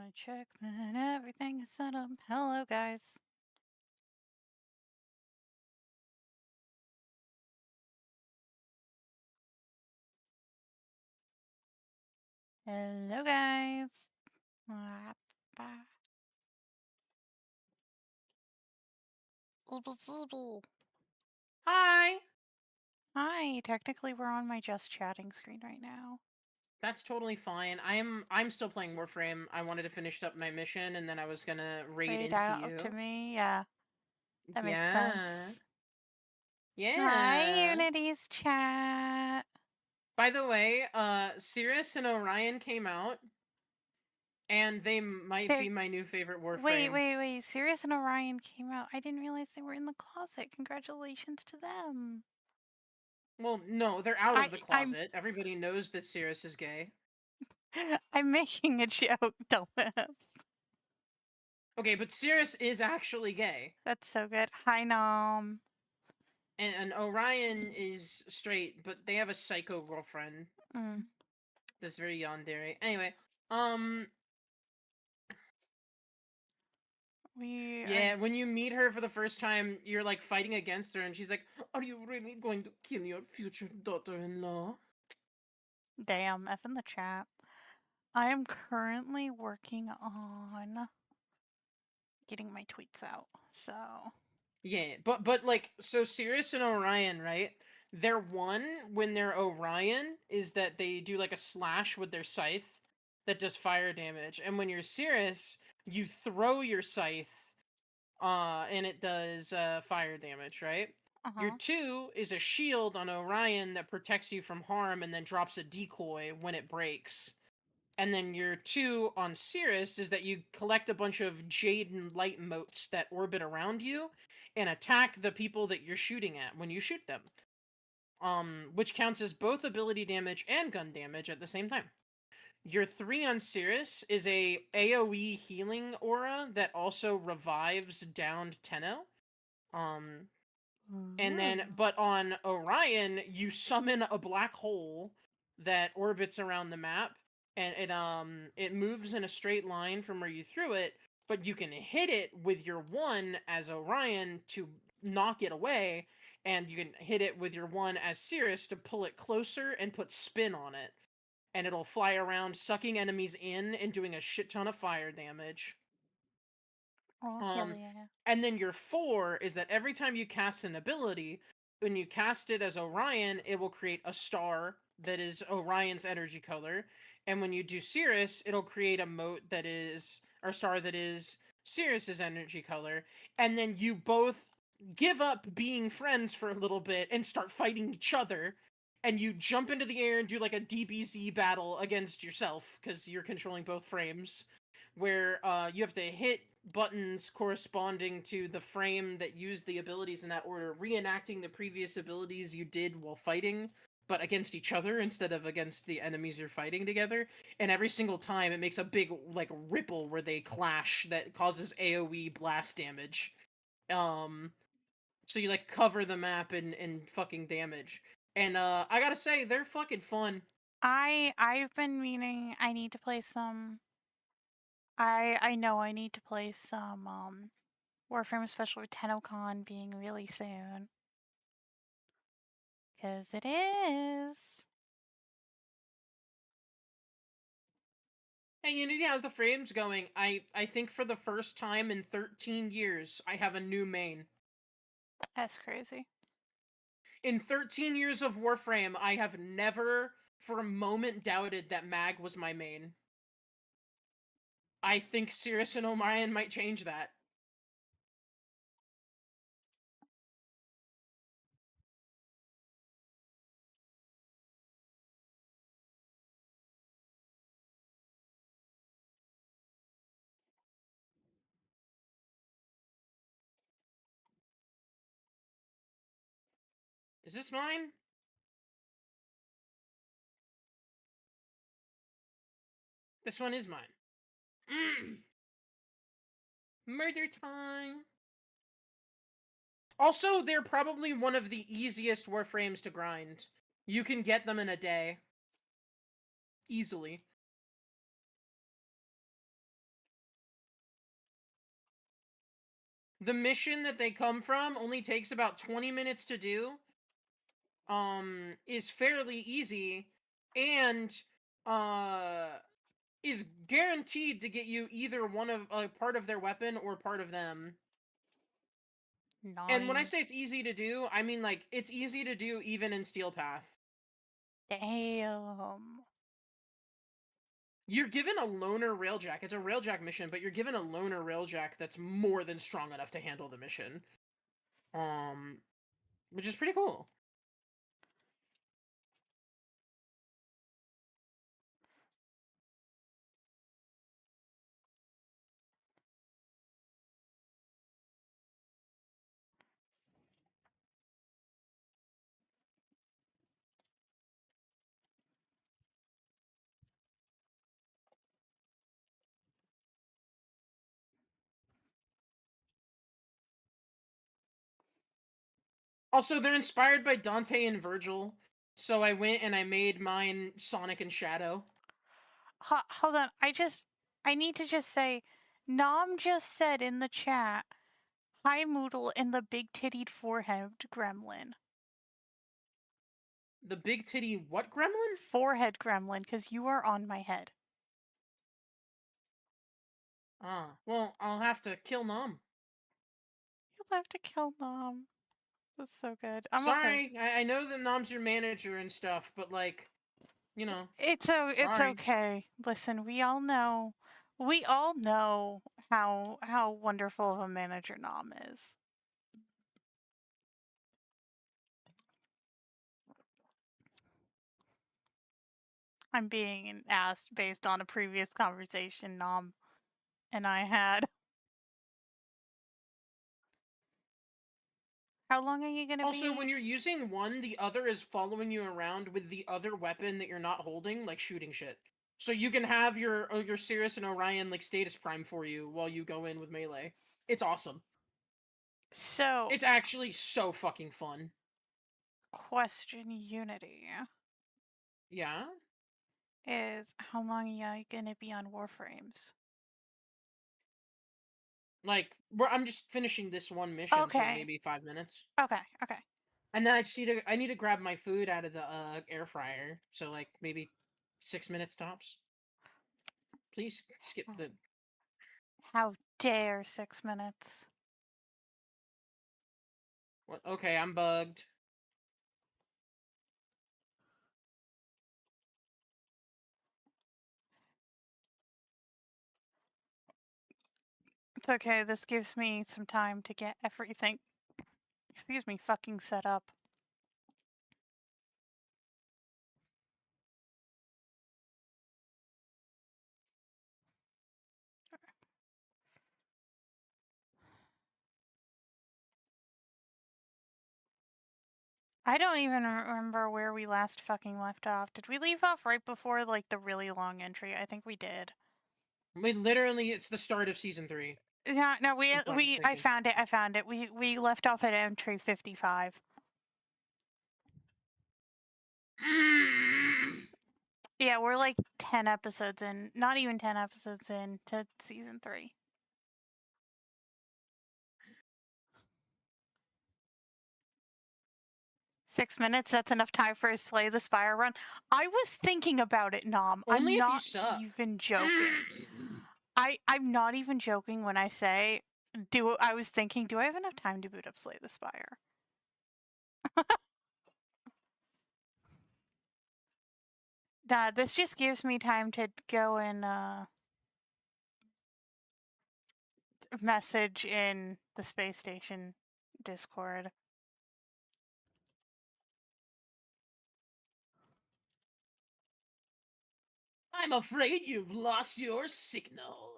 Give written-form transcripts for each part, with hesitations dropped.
I check that everything is set up. Hello, guys. Hello, guys. Hi! Hi. Technically, we're on my just chatting screen right now. That's totally fine. I'm still playing Warframe. I wanted to finish up my mission and then I was gonna raid Read into out to you. me. Yeah, that makes Yeah. sense. Hi, Yeah. Unity's chat. By the way, Cirrus and Orion came out and they might They be my new favorite wait, Warframe. wait, wait. Sirius and Orion came out. I didn't realize they were in the closet. Congratulations to them. Well, no, they're out of the I'm closet. Everybody knows that Cirrus is gay. I'm making a joke, dumbass. Okay, but Cirrus is actually gay. That's so good. Hi, Nom. And Orion is straight, but they have a psycho girlfriend Mm. that's very yandere. Anyway, um, We are. yeah, when you meet her for the first time, you're like fighting against her, and she's like, "Are you really going to kill your future daughter-in-law?" Damn, F in the chat. I am currently working on getting my tweets out, so. Yeah, but like, so Sirius and Orion, right? Their one when they're Orion is that they do like a slash with their scythe that does fire damage, and when you're Sirius, you throw your scythe, and it does fire damage, right? Your Uh-huh. two is a shield on Orion that protects you from harm and then drops a decoy when it breaks. And then your two on Cirrus is that you collect a bunch of jade and light motes that orbit around you and attack the people that you're shooting at when you shoot them. Which counts as both ability damage and gun damage at the same time. Your 3 on Cirrus is a AoE healing aura that also revives downed Tenno. Um, and then, Ooh. but on Orion, you summon a black hole that orbits around the map, and it moves in a straight line from where you threw it. But you can hit it with your one as Orion to knock it away, and you can hit it with your one as Cirrus to pull it closer and put spin on it, and it'll fly around, sucking enemies in and doing a shit ton of fire damage. Oh, hell Um, yeah. and then your 4 is that every time you cast an ability, when you cast it as Orion, it will create a star that is Orion's energy color. And when you do Cirrus, it'll create a mote that is, or star that is Cirrus's energy color. And then you both give up being friends for a little bit and start fighting each other. And you jump into the air and do like a DBZ battle against yourself because you're controlling both frames where you have to hit buttons corresponding to the frame that used the abilities in that order, reenacting the previous abilities you did while fighting, but against each other instead of against the enemies you're fighting together. And every single time it makes a big like ripple where they clash that causes AoE blast damage. Um so you like cover the map in fucking damage. And I gotta say, they're fucking fun. I've been meaning I need to play some. I know I need to play some Warframe, especially with TennoCon being really soon. 'Cause it is. Hey, Unity, how's the frames going? I think for the first time in 13 years, I have a new main. That's crazy. In 13 years of Warframe, I have never for a moment doubted that Mag was my main. I think Cirrus and Orion might change that. Is this mine? This one is mine. Murder time. Also, they're probably one of the easiest Warframes to grind. You can get them in a day. Easily. the mission that they come from only takes about 20 minutes to do, is fairly easy, and uh is guaranteed to get you either one of part of their weapon or part of them. And when I Nice. say it's easy to do, I mean like it's easy to do even in Steel Path. Damn. You're given a loner railjack. It's a railjack mission, but you're given a loner railjack that's more than strong enough to handle the mission. Um, which is pretty cool. Also, they're inspired by Dante and Virgil, so I went and I made mine Sonic and Shadow. Hold on. I need to just say, Nom just said in the chat, hi Moodle and the big tittied forehead gremlin. The big titty what gremlin? Forehead gremlin, because you are on my head. Ah, well, I'll have to kill Nom. You'll have to kill Nom. That's so good. I'm okay. Sorry, I know that Nom's your manager and stuff, but like, you know, It's sorry. okay. Listen, we all know how wonderful of a manager Nom is. I'm being asked based on a previous conversation Nom and I had. How long are you gonna Also, when be? you're using one, the other is following you around with the other weapon that you're not holding, like shooting shit. So you can have your Sirius and Orion like status prime for you while you go in with melee. It's awesome. So, It's actually so fucking fun. question Unity Yeah? is how long are you gonna be on Warframes? Like, I'm just finishing this one mission, so Okay. maybe 5 minutes. Okay. Okay. And then I need to grab my food out of the air fryer, so like maybe 6 minutes tops. Please skip the. How dare 6 minutes? What? Okay, I'm bugged. It's okay. This gives me some time to get everything, excuse me, fucking set up. I don't even remember where we last fucking left off. Did we leave off right before like the really long entry? I think we did. We literally, it's the start of season 3. No, If I'm not I mistaken. found it. I found it. We left off at entry 55. Yeah, we're like 10 episodes in, not even 10 episodes in to season 3. $6 minutes, that's enough time for a Slay the Spire run. I was thinking about it, Nom. Only I'm if you not suck. even joking. I'm not even joking when I say I was thinking, do I have enough time to boot up Slay the Spire? Nah, this just gives me time to go and message in the space station Discord. I'm afraid you've lost your signal.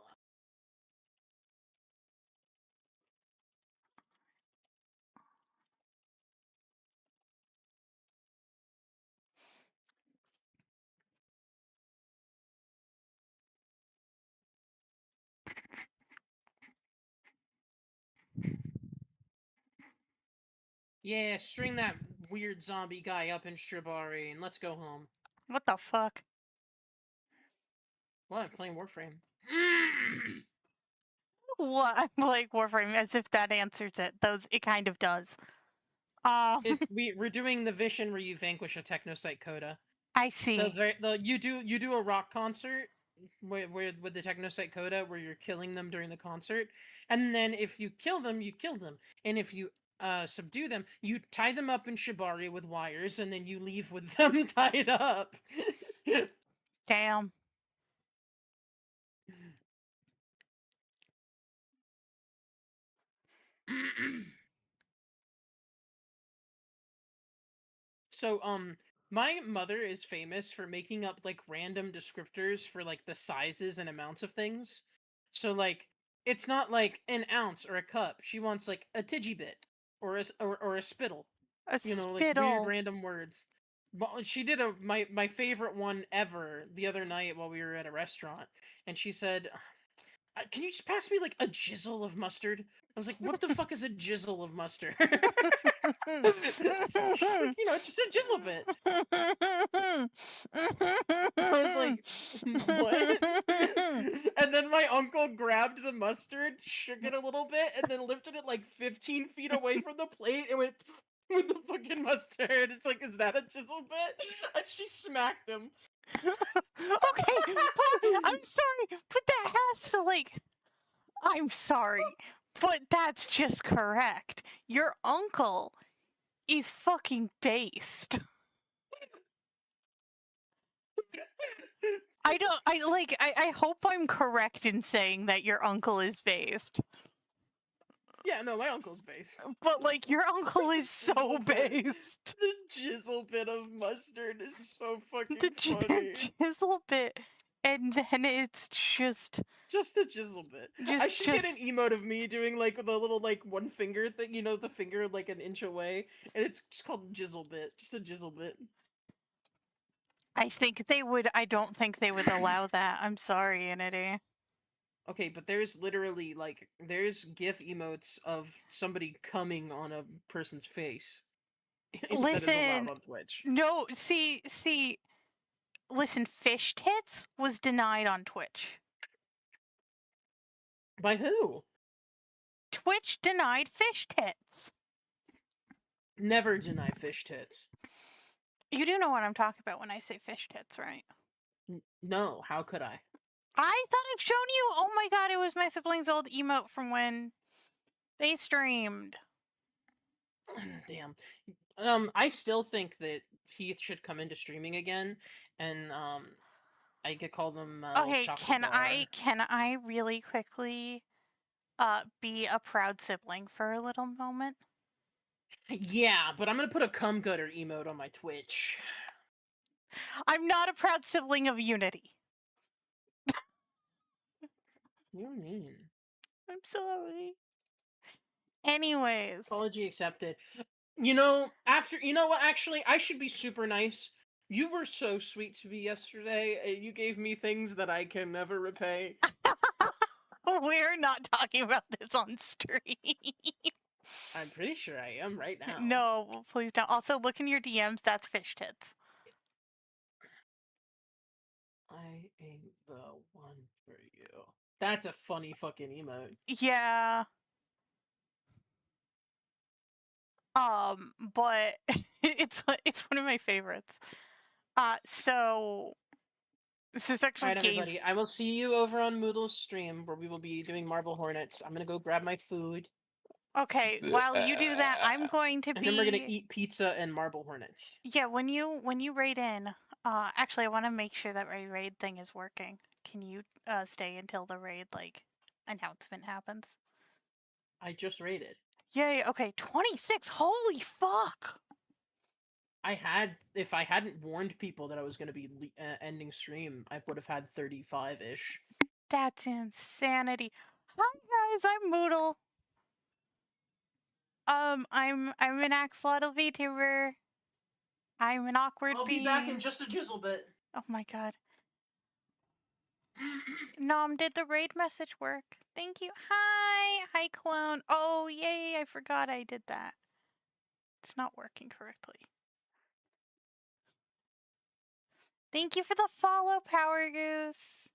Yeah, string that weird zombie guy up in Shibari and let's go home. What the fuck? Well, I'm playing Warframe. What? I'm like Warframe, as if that answers it. Though it kind of does. We're doing the vision where you vanquish a technocyte coda. I see. You do a rock concert where with the technocyte coda where you're killing them during the concert, and then if you kill them, you kill them, and if you subdue them, you tie them up in shibari with wires, and then you leave with them tied up. Damn. So, my mother is famous for making up like random descriptors for like the sizes and amounts of things. So, like, it's not like an ounce or a cup. She wants like a tidgybit or a spittle. A You know, like weird spittle. random words. But she did my favorite one ever the other night while we were at a restaurant, and she said, "Can you just pass me like a jizzle of mustard?" I was like, "What the fuck is a jizzle of mustard?" She's like, just a jizzle bit. I was like, what? And then my uncle grabbed the mustard, shook it a little bit, and then lifted it like 15 feet away from the plate and went with the fucking mustard. It's like, is that a chisel bit? And she smacked him. Okay, but I'm sorry, but that has to I'm sorry, but that's just correct. Your uncle is fucking based. I hope I'm correct in saying that your uncle is based. Yeah, no, my uncle's based. But your uncle is so based. The jizzle bit of mustard is so fucking The funny. jizzle bit, and then it's just a jizzle bit. I should get an emote of me doing like the little like one finger thing, the finger like an inch away, and it's just called jizzle bit. Just a jizzle bit. I don't think they would allow that. I'm sorry, Unity. Okay, but there's literally there's GIF emotes of somebody coming on a person's face. That is allowed on Twitch. No, listen, fish tits was denied on Twitch. By who? Twitch denied fish tits. Never deny fish tits. You do know what I'm talking about when I say fish tits, right? No, how could I? I thought I've shown you. Oh my god, it was my siblings' old emote from when they streamed. Damn. I still think that Heath should come into streaming again, and I could call them. Okay, can I really quickly be a proud sibling for a little moment? Yeah, but I'm gonna put a cum gutter emote on my Twitch. I'm not a proud sibling of Unity. You're mean. I'm sorry. Anyways. Apology accepted. You know what? Actually, I should be super nice. You were so sweet to me yesterday, and you gave me things that I can never repay. We're not talking about this on stream. I'm pretty sure I am right now. No, please don't. Also, look in your DMs. That's fish tits. I ain't the one for you. That's a funny fucking emote. Yeah. But it's one of my favorites. So this is actually Alright, everybody. I will see you over on Moodle's stream where we will be doing Marble Hornets. I'm gonna go grab my food. Okay, while you do that, I'm going to and then we're gonna eat pizza and Marble Hornets. Yeah, when you raid in, actually I want to make sure that my raid thing is working. Can you stay until the raid announcement happens? I just raided. Yay, okay, 26. Holy fuck. If I hadn't warned people that I was going to be ending stream, I would have had 35-ish. That's insanity. Hi guys, I'm Moodle. I'm an axolotl VTuber. I'm an awkward I'll be back in just a jizzle bit. Oh my god. Nom, did the raid message work? Thank you. Hi, clone. Oh, yay, I forgot I did that. It's not working correctly. Thank you for the follow, Power Goose.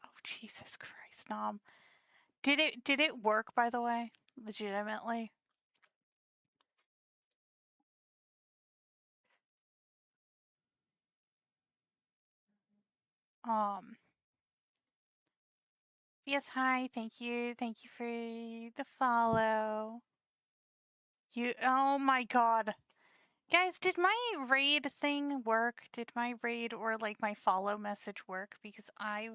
Oh, Jesus Christ, Nom. Did it work, by the way? Legitimately? Yes, hi, thank you. Thank you for the follow. Oh my god. Guys, did my raid thing work? Did my raid or like my follow message work? Because I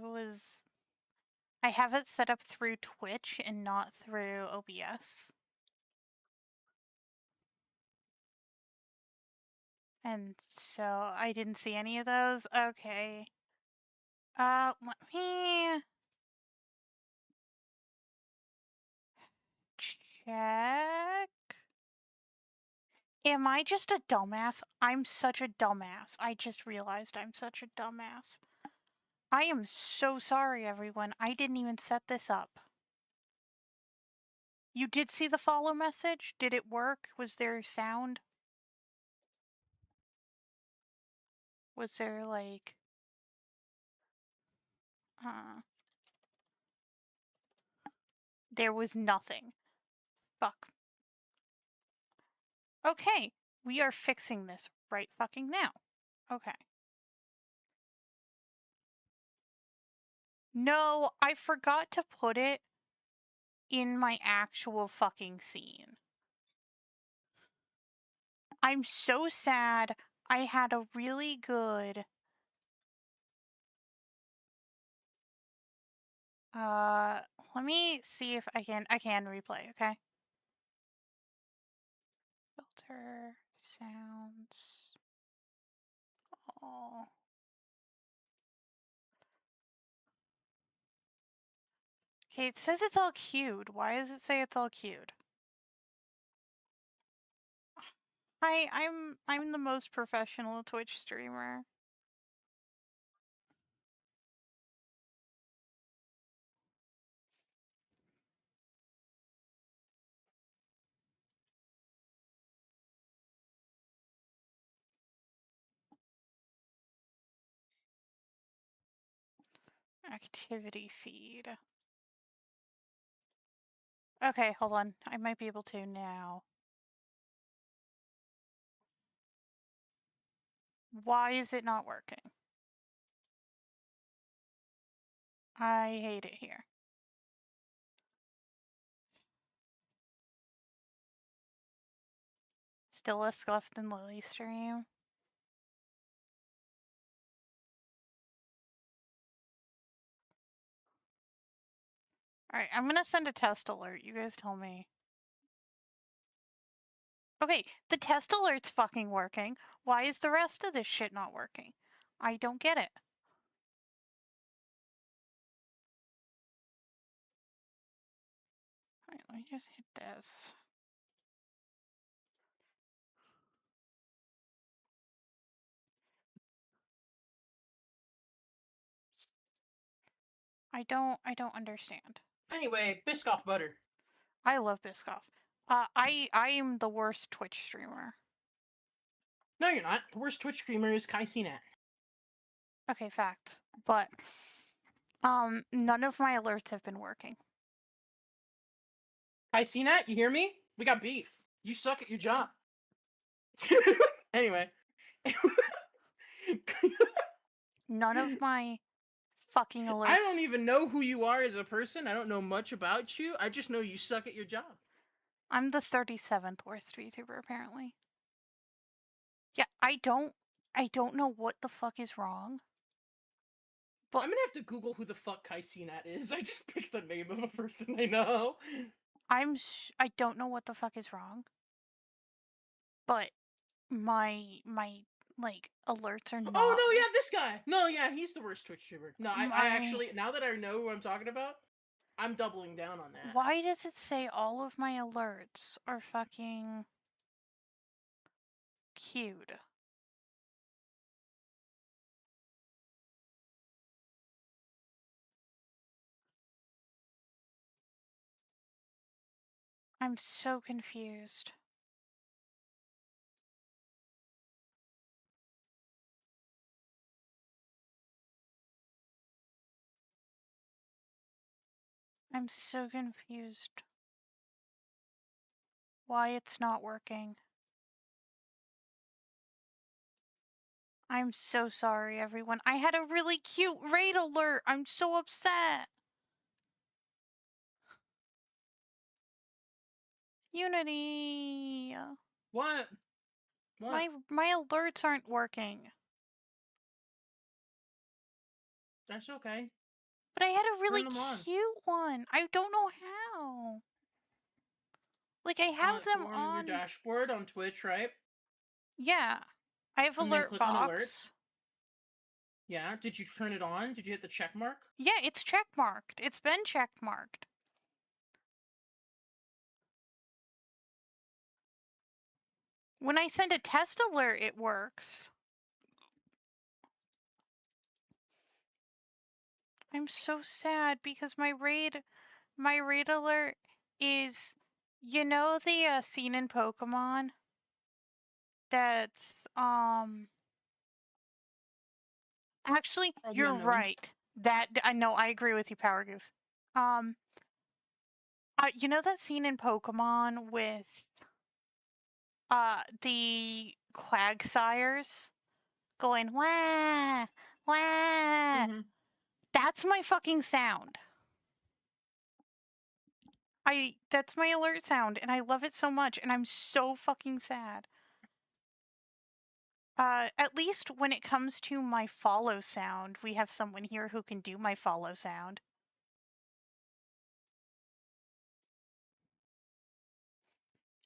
have it set up through Twitch and not through OBS. And so I didn't see any of those. Okay. Let me check. Am I just a dumbass? I'm such a dumbass. I just realized I'm such a dumbass. I am so sorry, everyone. I didn't even set this up. You did see the follow message? Did it work? Was there sound? Was there like... There was nothing. Fuck. Okay, we are fixing this right fucking now. Okay. No, I forgot to put it in my actual fucking scene. I'm so sad. I had a really good... let me see if I can replay, okay? Filter, sounds... Oh... Okay, it says it's all queued. Why does it say it's all queued? Hi, I'm the most professional Twitch streamer. Activity feed. Okay, hold on. I might be able to now. Why is it not working? I hate it here. Still a Scuffed and Lily stream. Alright, I'm gonna send a test alert. You guys tell me. Okay, the test alert's fucking working. Why is the rest of this shit not working? I don't get it. Alright, let me just hit this. I don't understand. Anyway, Biscoff butter. I love Biscoff. I am the worst Twitch streamer. No, you're not. The worst Twitch streamer is Kai Cenat. Okay, facts. But none of my alerts have been working. Kai Cenat, you hear me? We got beef. You suck at your job. Anyway. None of my fucking alerts. I don't even know who you are as a person. I don't know much about you. I just know you suck at your job. I'm the 37th worst VTuber, apparently. Yeah, I don't know what the fuck is wrong. But I'm gonna have to Google who the fuck Kai Cenat is. I just picked the name of a person I know. I don't know what the fuck is wrong. But my like alerts are not. Oh no, yeah, this guy. No, yeah, he's the worst Twitch streamer. No, I actually, now that I know who I'm talking about, I'm doubling down on that. Why does it say all of my alerts are fucking queued? I'm so confused. I'm so confused why it's not working. I'm so sorry, everyone. I had a really cute raid alert. I'm so upset. Unity. What? What? My alerts aren't working. That's okay. But I had a really Turn them on. cute one. I don't know how. Like, I have them Go on your on. dashboard on Twitch, right? Yeah. I have And then alert click on box. alerts. Yeah. Did you turn it on? Did you hit the check mark? Yeah, it's check marked. It's been check marked. When I send a test alert, it works. I'm so sad because my raid alert is, you know, the scene in Pokemon that's actually All the you're unknowns. right. That I know, I agree with you, Power Goose. Um you know that scene in Pokemon with the Quagsires going wah wah? Mm-hmm. That's my fucking sound. That's my alert sound and I love it so much and I'm so fucking sad. At least when it comes to my follow sound, we have someone here who can do my follow sound.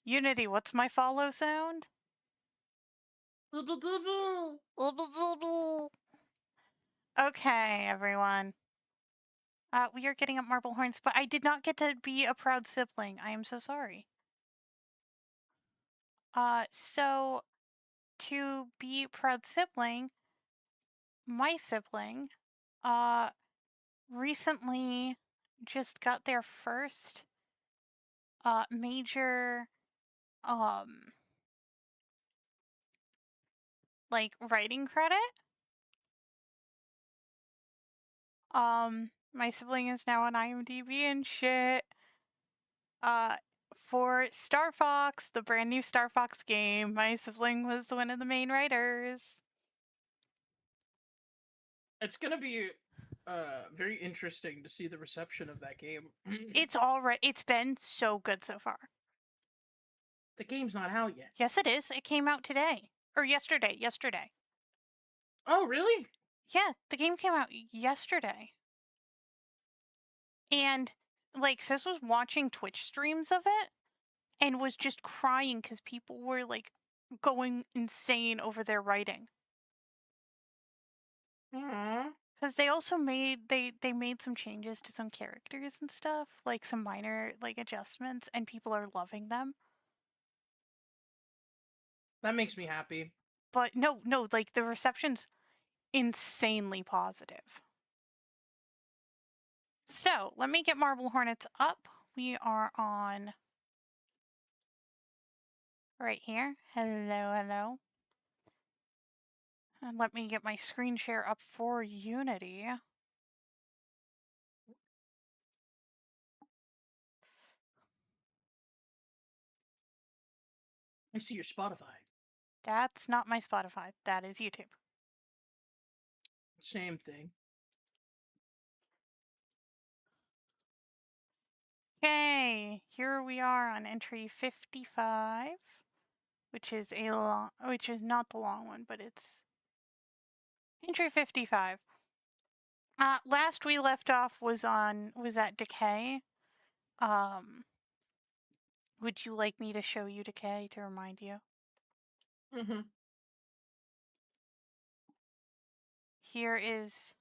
Unity, what's my follow sound? Okay, everyone. We are getting up marble horns, but I did not get to be a proud sibling. I am so sorry. So to be proud sibling, my sibling, recently just got their first, major, like, writing credit. My sibling is now on IMDb and shit. For Star Fox, the brand new Star Fox game, my sibling was one of the main writers. It's gonna be very interesting to see the reception of that game. It's been so good so far. The game's not out yet. Yes, it is. It came out today. Or yesterday. Yesterday. Oh, really? Yeah, the game came out yesterday. And, like, Sis was watching Twitch streams of it and was just crying because people were, like, going insane over their writing. Aww. Because they also they made some changes to some characters and stuff, like some minor, like, adjustments, and people are loving them. That makes me happy. But no, like, the reception's insanely positive. So let me get Marble Hornets up. We are on right here. Hello, hello. And let me get my screen share up for Unity. I see your Spotify. That's not my Spotify. That is YouTube. Same thing. Okay, here we are on entry 55, which is not the long one, but it's entry 55. Last we left off was at Decay. Would you like me to show you Decay to remind you? Mm-hmm. Here is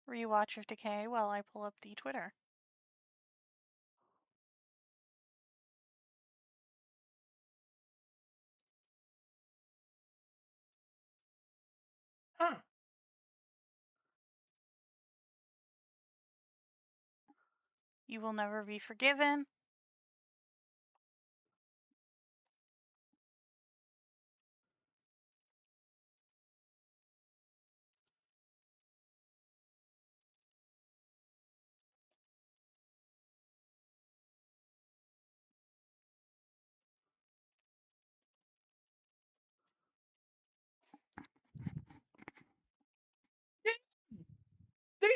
rewatch of Decay while I pull up the Twitter. Huh. You will never be forgiven.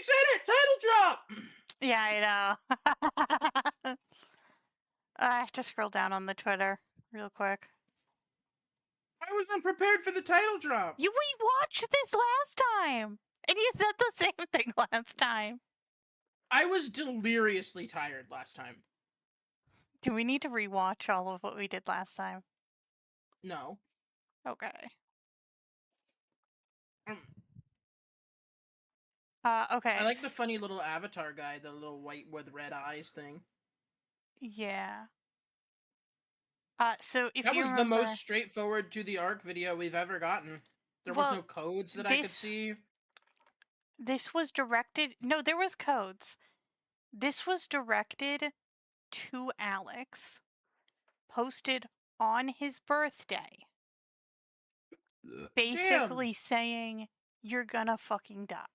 said it! Title drop! Yeah, I know. I have to scroll down on the Twitter real quick. I was unprepared for the title drop. We watched this last time, and you said the same thing last time. I was deliriously tired last time. Do we need to rewatch all of what we did last time? No. Okay. Um, Okay. I like the funny little avatar guy, the little white with red eyes thing. Yeah. So if That you was remember, the most straightforward to the arc video we've ever gotten. There was no codes that I could see. This was directed. No, there was codes. This was directed to Alex, posted on his birthday, basically saying, "You're gonna fucking die."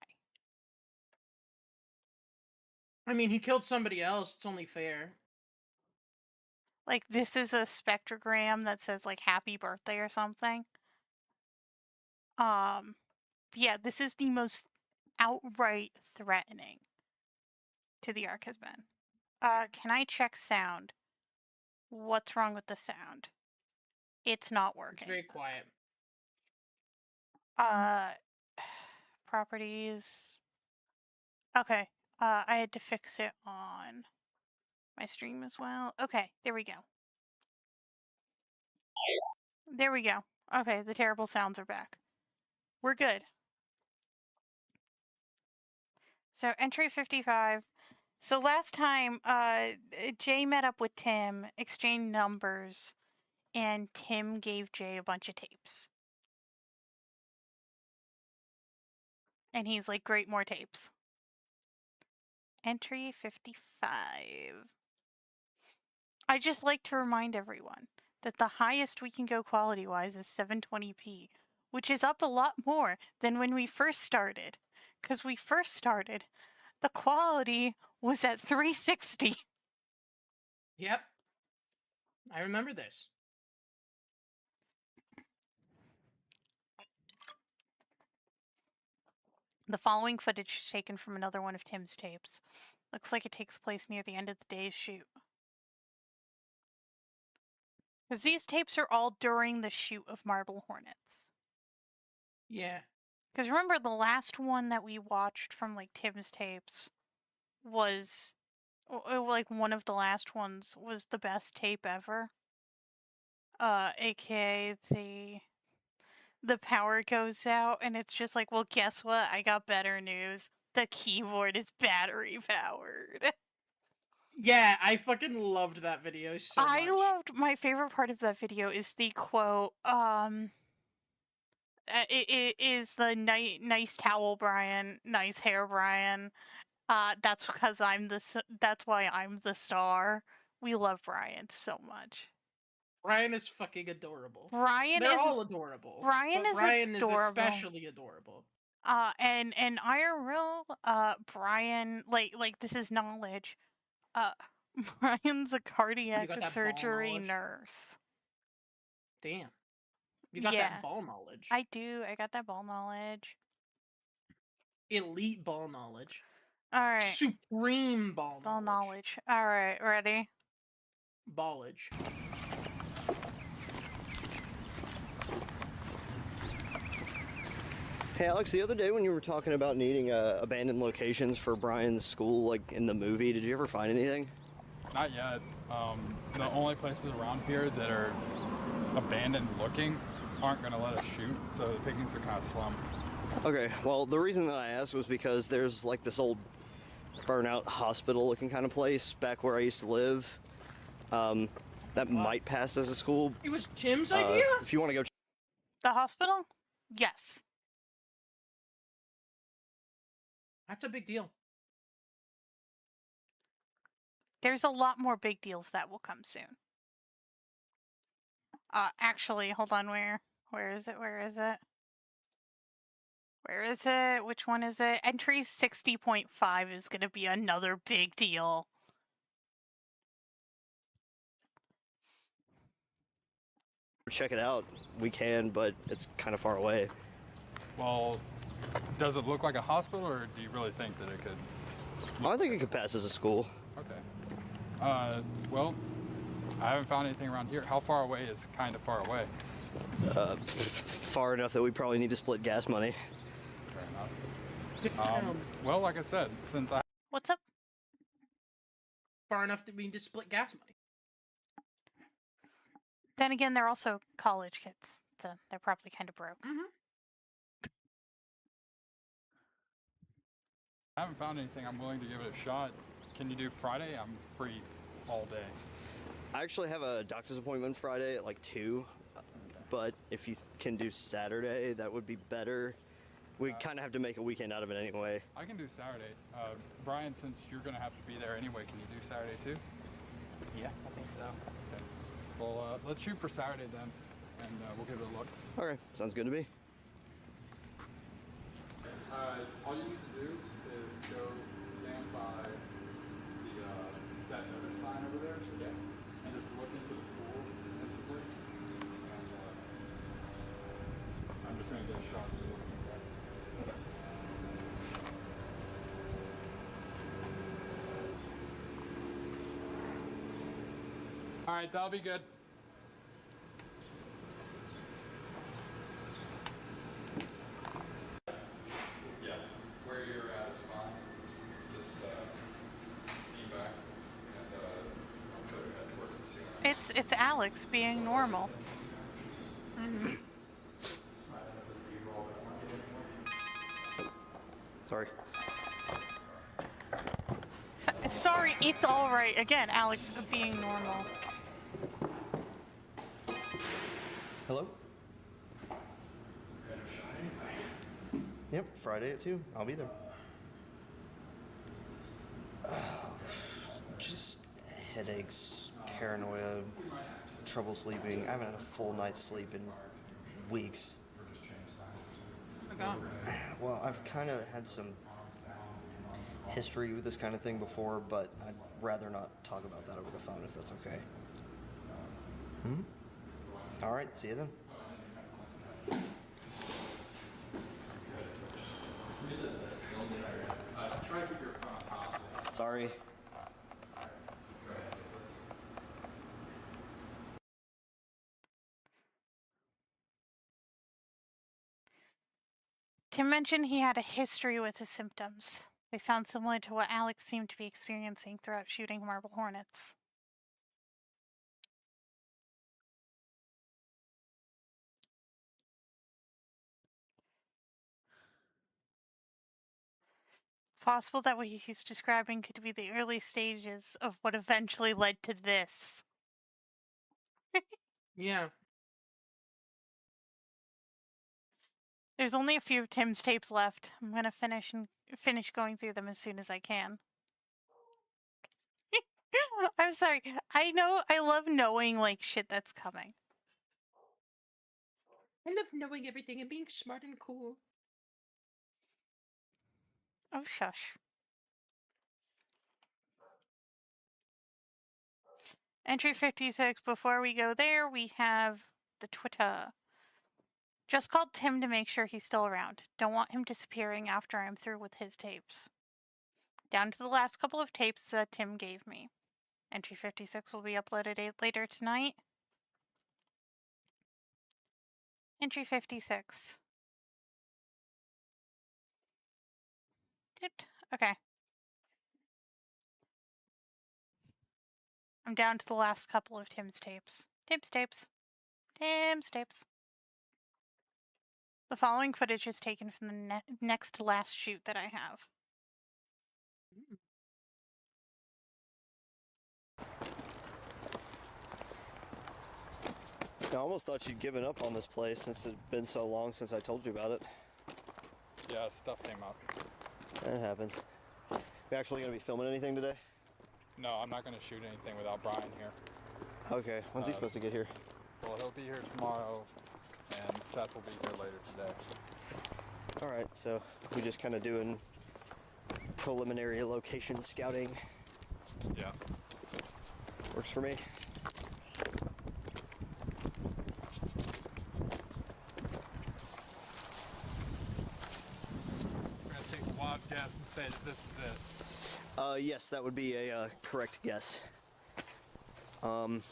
I mean, he killed somebody else. It's only fair. Like, this is a spectrogram that says, like, happy birthday or something. Yeah, this is the most outright threatening to the arc has been. Can I check sound? What's wrong with the sound? It's not working. It's very quiet. Properties. Okay. I had to fix it on my stream as well. Okay, there we go. There we go. Okay, the terrible sounds are back. We're good. So entry 55. So last time, Jay met up with Tim, exchanged numbers, and Tim gave Jay a bunch of tapes. And he's like, great, more tapes. Entry 55. I just like to remind everyone that the highest we can go quality-wise is 720p, which is up a lot more than when we first started. Because we first started, the quality was at 360. Yep. I remember this. The following footage is taken from another one of Tim's tapes. Looks like it takes place near the end of the day's shoot. Because these tapes are all during the shoot of Marble Hornets. Yeah. Because remember, the last one that we watched from, like, Tim's tapes was, like, one of the last ones was the best tape ever. AKA the power goes out, and it's just like, well, guess what? I got better news. The keyboard is battery powered. Yeah, I fucking loved that video so much. My favorite part of that video is the quote, it is the nice towel, Brian, nice hair, Brian. That's because that's why I'm the star. We love Brian so much. Brian is fucking adorable. Brian They're is all adorable. Brian but is Brian adorable. is especially adorable. And IRL, Brian, like this is knowledge. Brian's a cardiac surgery nurse. Damn. You got that ball knowledge. I do. I got that ball knowledge. Elite ball knowledge. Alright. Supreme ball knowledge. Alright, ready? Ballage. Hey Alex, the other day when you were talking about needing abandoned locations for Brian's school, like in the movie, did you ever find anything? Not yet. The only places around here that are abandoned looking aren't going to let us shoot, so the pickings are kind of slim. Okay, well, the reason that I asked was because there's like this old burnout hospital looking kind of place back where I used to live that might pass as a school. It was Tim's idea? If you want to go... The hospital? Yes. That's a big deal. There's a lot more big deals that will come soon. Actually, hold on, where is it? Where is it? Where is it? Which one is it? Entry 60.5 is going to be another big deal. Check it out. We can, but it's kind of far away. Well, Does it look like a hospital, or do you really think that it could? I think it could pass as a school. Okay. Well, I haven't found anything around here. How far away is kind of far away? Far enough that we probably need to split gas money. Fair enough. Well, like I said, since I What's up? Far enough that we need to split gas money. Then again, they're also college kids, so they're probably kind of broke. haven't found anything, I'm willing to give it a shot. Can you do Friday? I'm free all day. I actually have a doctor's appointment Friday at like 2, but if you can do Saturday, that would be better. We kind of have to make a weekend out of it anyway. I can do Saturday. Brian, since you're going to have to be there anyway, can you do Saturday too? Yeah, I think so. Okay. Well, let's shoot for Saturday then, and we'll give it a look. Okay, sounds good to me. All you need to do is go stand by that notice sign over there, and just look into the pool instantly. And I'm just going to get a shot of you looking at that. All right, that'll be good. Yeah, where you're at is fine. Just lean back and tilt your head towards the ceiling. It's Alex being normal. Sorry. Sorry, it's all right. Again, Alex being normal. Hello? Yep, Friday at 2. I'll be there. Just headaches, paranoia, trouble sleeping. I haven't had a full night's sleep in weeks. Okay. Well, I've kind of had some history with this kind of thing before, but I'd rather not talk about that over the phone if that's okay. All right, see you then. Try to keep your phone on top. Sorry. Tim mentioned he had a history with his symptoms. They sound similar to what Alex seemed to be experiencing throughout shooting marble hornets. It's possible that what he's describing could be the early stages of what eventually led to this. Yeah. There's only a few of Tim's tapes left. I'm gonna finish going through them as soon as I can. I'm sorry. I know I love knowing like shit that's coming. I love knowing everything and being smart and cool. Oh shush. Entry 56. Before we go there, we have the Twitter. Just called Tim to make sure he's still around. Don't want him disappearing after I'm through with his tapes. Down to the last couple of tapes that Tim gave me. Entry 56 will be uploaded later tonight. Entry 56. Okay. I'm down to the last couple of Tim's tapes. Tim's tapes. Tim's tapes. The following footage is taken from the next to last shoot that I have. I almost thought you'd given up on this place since it's been so long since I told you about it. Yeah, stuff came up. That happens. You actually going to be filming anything today? No, I'm not going to shoot anything without Brian here. Okay, when's he supposed to get here? Well, he'll be here tomorrow, and Seth will be here later today. All right, so we just kind of doing preliminary location scouting. Yeah. Works for me. guess and say that this is it. Yes, that would be a correct guess. Let's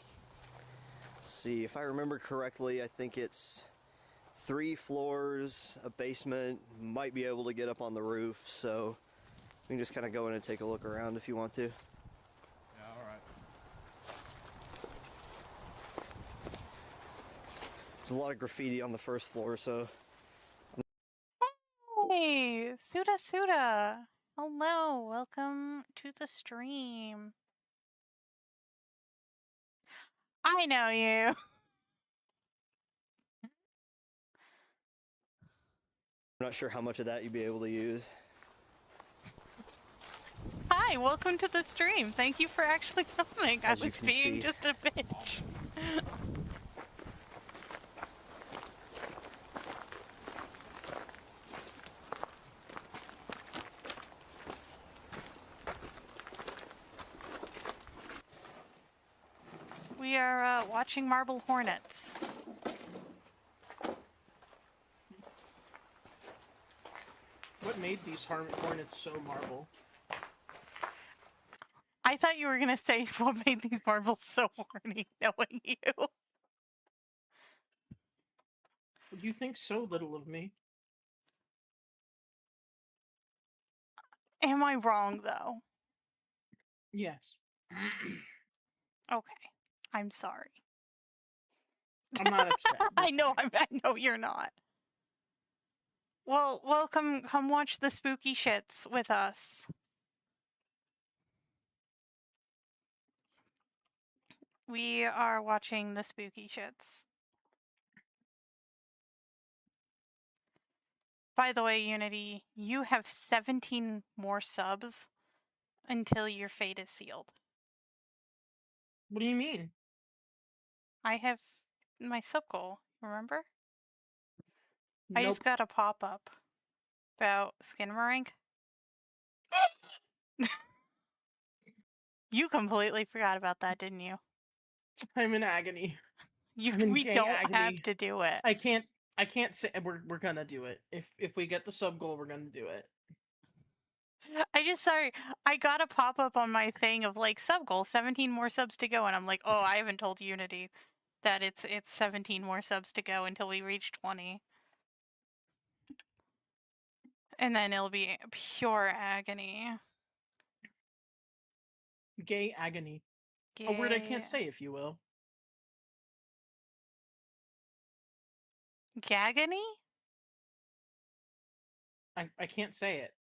see, if I remember correctly, I think it's 3 floors, a basement, might be able to get up on the roof, so you can just kind of go in and take a look around if you want to. Yeah, all right. There's a lot of graffiti on the first floor, so Hey, Suda Suda. Hello, welcome to the stream. I know you. I'm not sure how much of that you'd be able to use. Hi, welcome to the stream. Thank you for actually coming. As I you was can being see. just a bitch. We are watching Marble Hornets. What made these Hornets so marble? I thought you were gonna say what made these marbles so horny, knowing you. You think so little of me. Am I wrong though? Yes. Okay, I'm sorry. I'm not upset. I know you're not. Well, come watch the spooky shits with us. We are watching the spooky shits. By the way, Unity, you have 17 more subs until your fate is sealed. What do you mean? I have my sub goal, remember? I Nope. just got a pop-up about Skinamarink. You completely forgot about that, didn't you? I'm in agony. You I'm in we gay don't agony. have to do it. I can't say we're gonna do it. If we get the sub goal, we're gonna do it. Sorry, I got a pop-up on my thing of like sub goal, 17 more subs to go, and I'm like, oh, I haven't told Unity that it's 17 more subs to go until we reach 20. And then it'll be pure agony. Gay agony. A word I can't Gay- say, if you will. Gagony? I can't say it.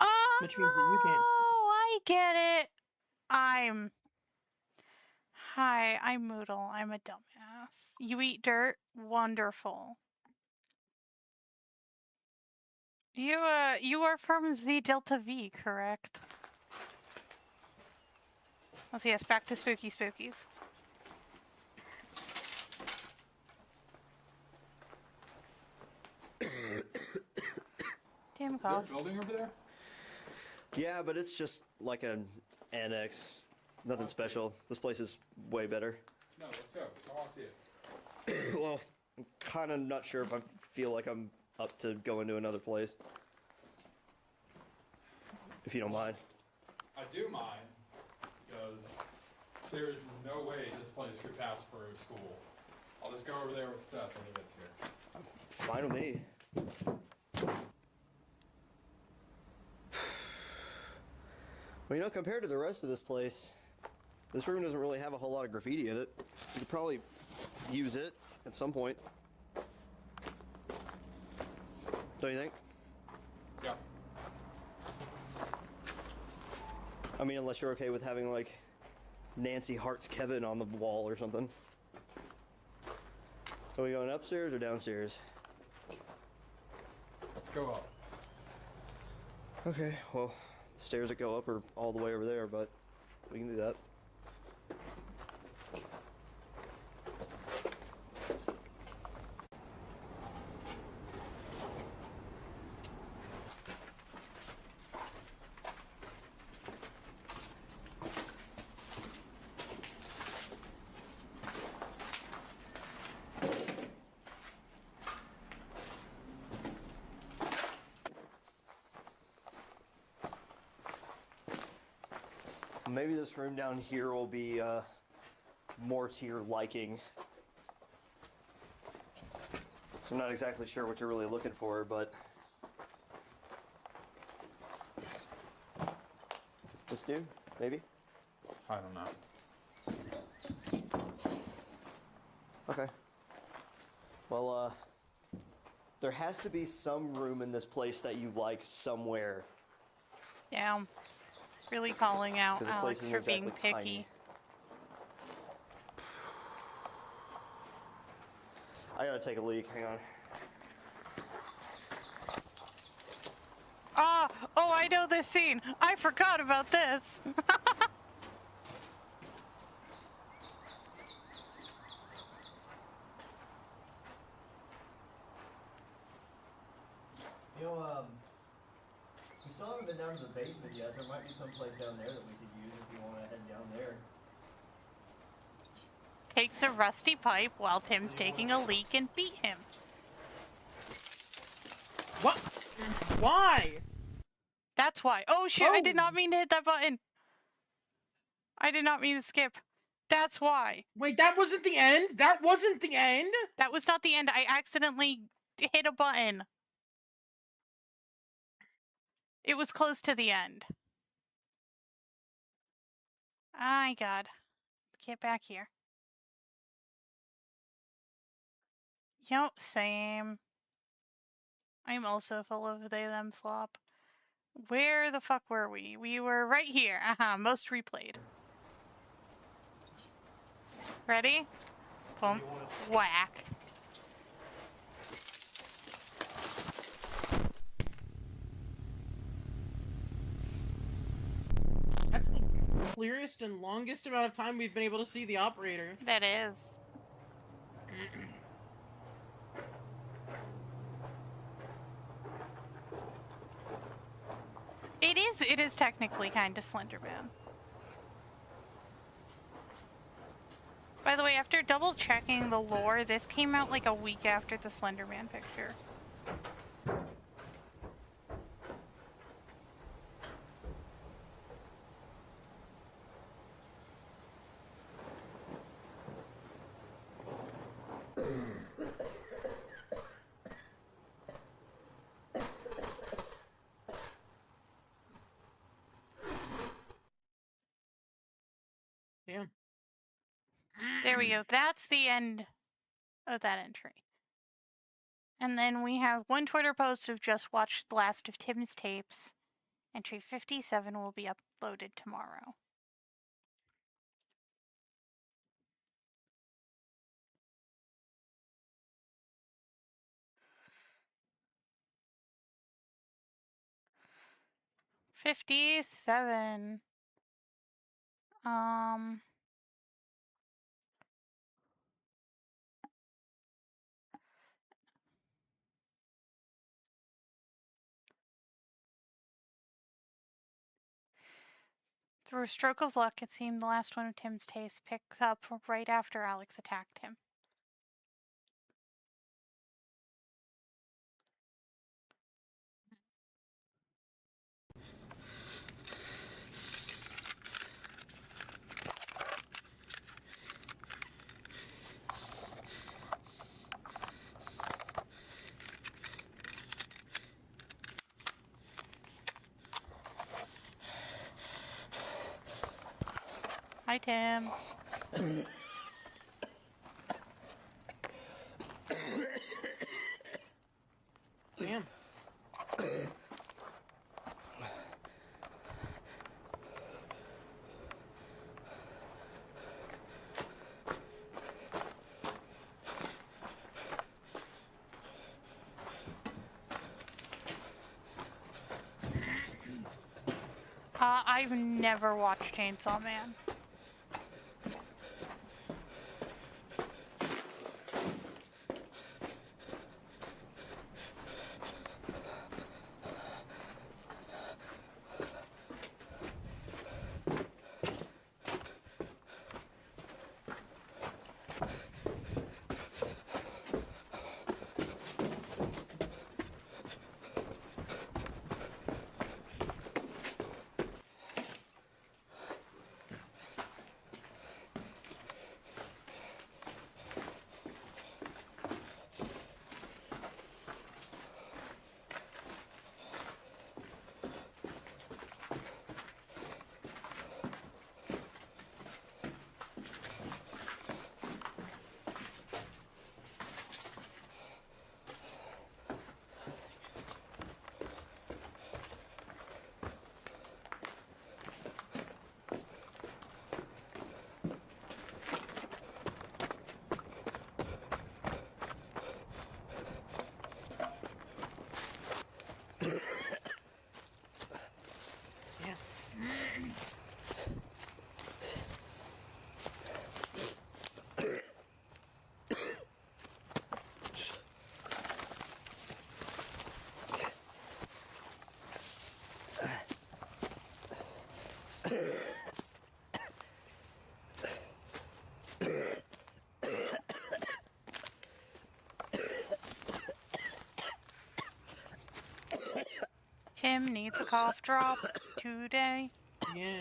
Oh, Which means that you can't. I get it. Hi, I'm Moodle. I'm a dumbass. You eat dirt? Wonderful. You are from Z Delta V, correct? Let's yes, back to spooky spookies. Damn Is there a coughs. building over there? Yeah, but it's just like an annex. Nothing special. This place is way better. No, let's go. I want to see it. Well, I'm kind of not sure if I feel like I'm up to going to another place. If you don't mind. I do mind, because there is no way this place could pass for a school. I'll just go over there with Seth when he gets here. Fine with me. Well, you know, compared to the rest of this place, this room doesn't really have a whole lot of graffiti in it. You could probably use it at some point. Don't you think? Yeah. I mean, unless you're okay with having, like, Nancy Hart's Kevin on the wall or something. So we going upstairs or downstairs? Let's go up. Okay, well, the stairs that go up are all the way over there, but we can do that. Maybe this room down here will be more to your liking. So I'm not exactly sure what you're really looking for, but this dude, maybe? I don't know. Okay. Well, there has to be some room in this place that you like somewhere. Yeah, I'm really calling out 'Cause this place Alex isn't for being exactly picky. tiny. I gotta take a leak, hang on. Oh, I know this scene. I forgot about this. You know, we still haven't been down to the basement yet. There might be some place down there that we could use if you want to head down there. Takes a rusty pipe while Tim's taking a leak and beat him. What? Why? That's why. Oh shit, I did Oh. not mean to hit that button. I did not mean to skip. That's why. Wait, that wasn't the end? That wasn't the end? That was not the end. I accidentally hit a button. It was close to the end. My god. Get back here. Yep, same. I'm also full of they them slop. Where the fuck were we? We were right here. Most replayed. Ready? Boom. Whack. That's the clearest and longest amount of time we've been able to see the operator. That is. It is technically kind of Slenderman. By the way, after double checking the lore, this came out like a week after the Slenderman pictures. Damn. There we go. That's the end of that entry. And then we have one Twitter post of just watched the last of Tim's tapes. Entry 57 will be uploaded tomorrow. $57. Through a stroke of luck, it seemed the last one of Tim's tapes picked up right after Alex attacked him. Hi, Tim. Damn. I've never watched Chainsaw Man. Tim needs a cough drop today. Yeah.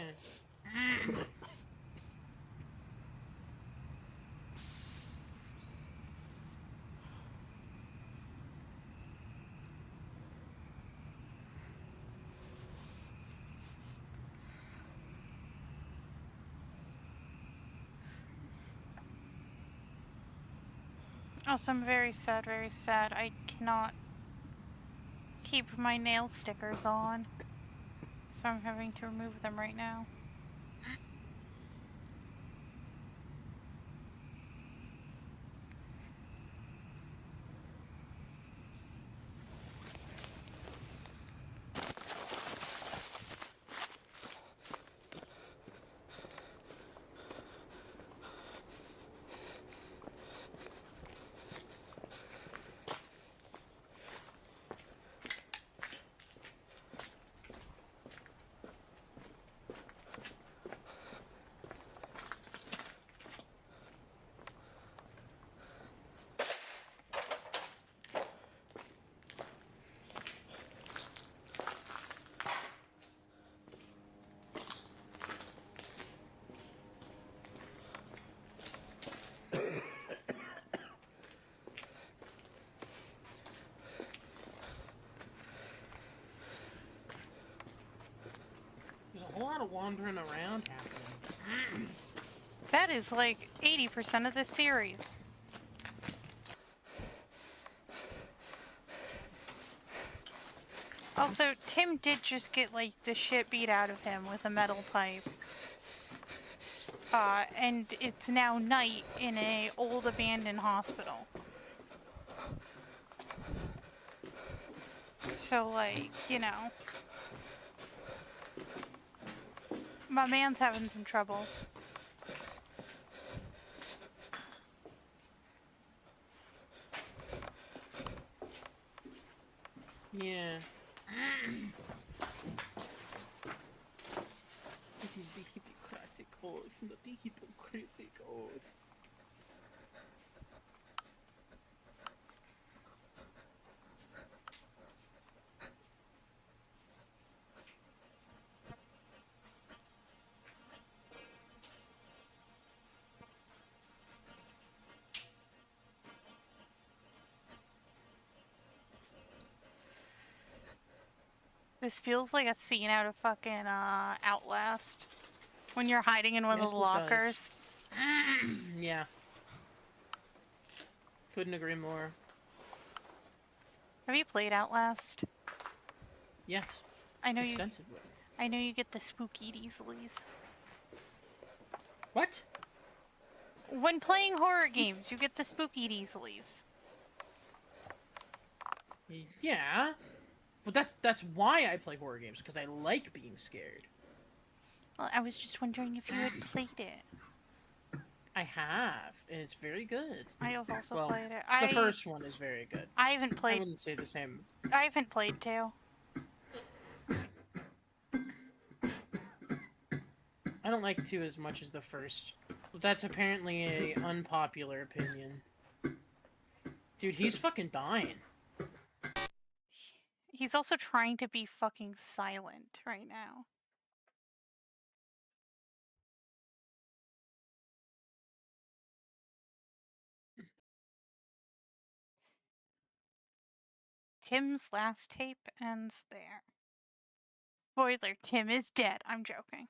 Also, I'm very sad, very sad. I cannot keep my nail stickers on. So I'm having to remove them right now. There's a whole lot of wandering around happening. That is like 80% of this series. Also, Tim did just get like the shit beat out of him with a metal pipe. And it's now night in a old abandoned hospital. So like, you know, my man's having some troubles. Yeah. It is the Hippocratic Oath, not the Hippocratic Oath. This feels like a scene out of fucking Outlast. When you're hiding in one Yes, of the it does. lockers. Yeah. Couldn't agree more. Have you played Outlast? Yes. I know you Extensively. I know you get the spooky easilies. What? When playing horror games, you get the spooky easilies. Yeah. But that's why I play horror games, because I like being scared. Well, I was just wondering if you had played it. I have, and it's very good. I have also Well, played it. The first one is very good. I haven't I played. wouldn't say the same. I haven't played 2. I don't like 2 as much as the first. But that's apparently a unpopular opinion. Dude, he's fucking dying. He's also trying to be fucking silent right now. Tim's last tape ends there. Spoiler, Tim is dead. I'm joking.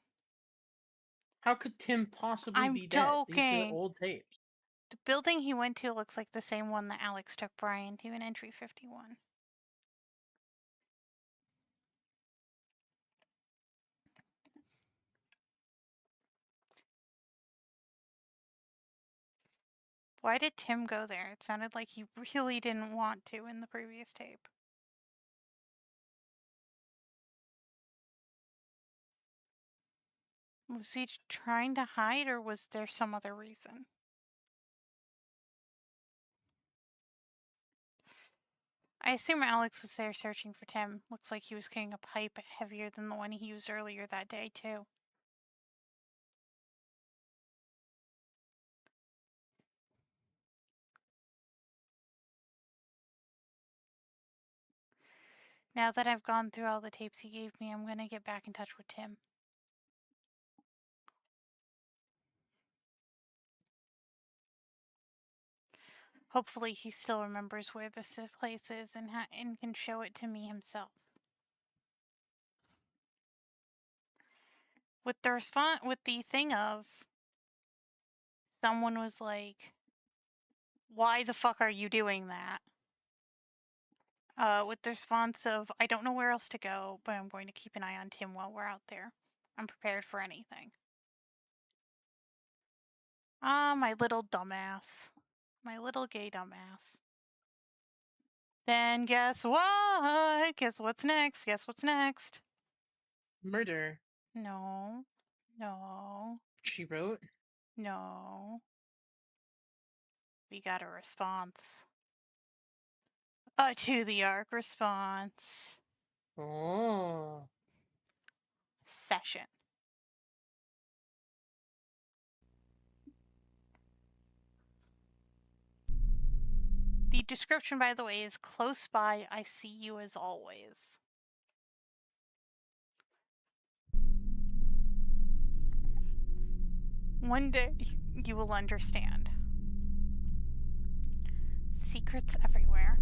How could Tim possibly I'm be dead? These are joking. old tapes. The building he went to looks like the same one that Alex took Brian to in Entry 51. Why did Tim go there? It sounded like he really didn't want to in the previous tape. Was he trying to hide or was there some other reason? I assume Alex was there searching for Tim. Looks like he was carrying a pipe heavier than the one he used earlier that day, too. Now that I've gone through all the tapes he gave me, I'm gonna get back in touch with Tim. Hopefully he still remembers where this place is and can show it to me himself. With the thing of, someone was like, why the fuck are you doing that? With the response of, I don't know where else to go, but I'm going to keep an eye on Tim while we're out there. I'm prepared for anything. Ah, my little dumbass. My little gay dumbass. Then guess what? Guess what's next? Guess what's next? Murder. No. No. She wrote. No. We got a response. To the ARC response. Oh. Session. The description, by the way, is close by. I see you as always. One day, you will understand. Secrets everywhere.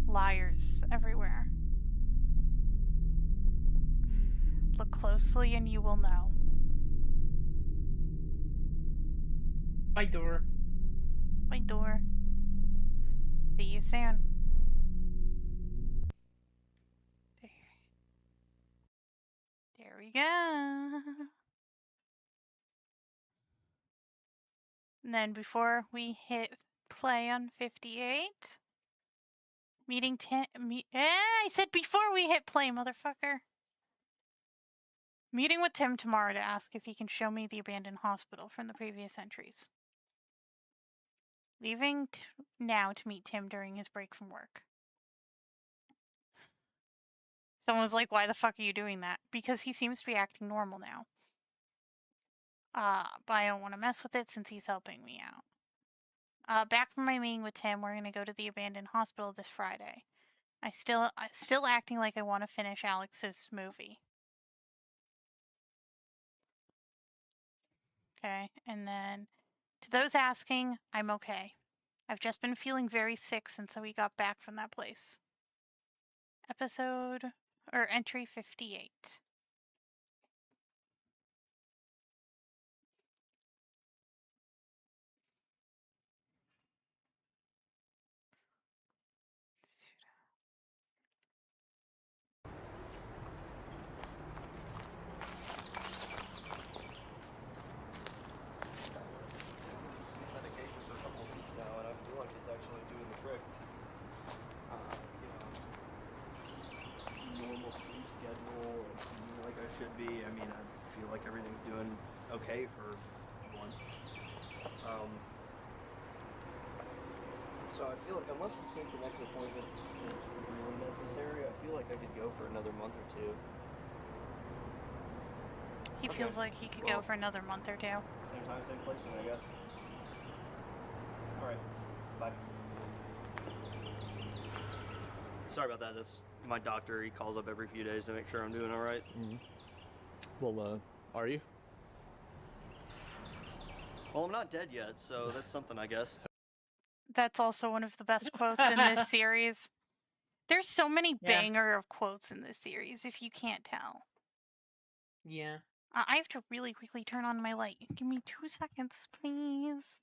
Liars everywhere. Look closely and you will know. By door. By door. See you soon. There we go. And then before we hit play on 58, meeting Tim. I said before we hit play, motherfucker. Meeting with Tim tomorrow to ask if he can show me the abandoned hospital from the previous entries. Leaving now to meet Tim during his break from work. Someone was like, why the fuck are you doing that? Because he seems to be acting normal now. But I don't want to mess with it since he's helping me out. Back from my meeting with Tim, we're gonna go to the abandoned hospital this Friday. I'm still acting like I want to finish Alex's movie. Okay, and then to those asking, I'm okay. I've just been feeling very sick since we got back from that place. Entry 58. Medication for a couple of weeks now, and I feel like it's actually doing the trick. Normal sleep schedule, and eating like I should be. I mean, I feel like everything's doing okay for once. So I feel like unless we think the next appointment is really necessary, I feel like I could go for another month or two. He feels like he could go for another month or two. Same time, same place, then, I guess. Alright. Bye. Sorry about that. That's my doctor. He calls up every few days to make sure I'm doing alright. Mm-hmm. Well, are you? Well, I'm not dead yet, so that's something, I guess. That's also one of the best quotes in this series. There's so many banger of quotes in this series, if you can't tell. Yeah. I have to really quickly turn on my light. Give me 2 seconds, please.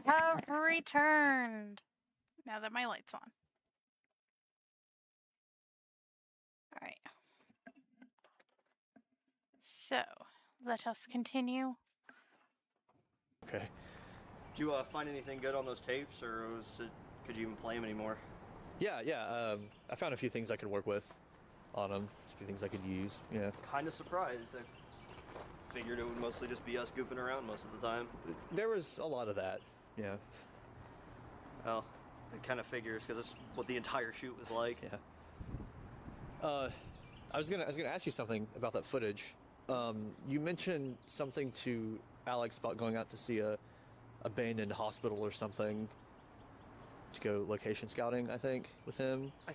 I have returned. Now that my light's on. Alright. So, let us continue. Okay. Did you find anything good on those tapes, or could you even play them anymore? Yeah. I found a few things I could work with on them. A few things I could use. Yeah. Kind of surprised. I figured it would mostly just be us goofing around most of the time. There was a lot of that. Yeah. Well, it kind of figures because that's what the entire shoot was like. Yeah. I was gonna ask you something about that footage. You mentioned something to Alex about going out to see a abandoned hospital or something to go location scouting, I think, with him. I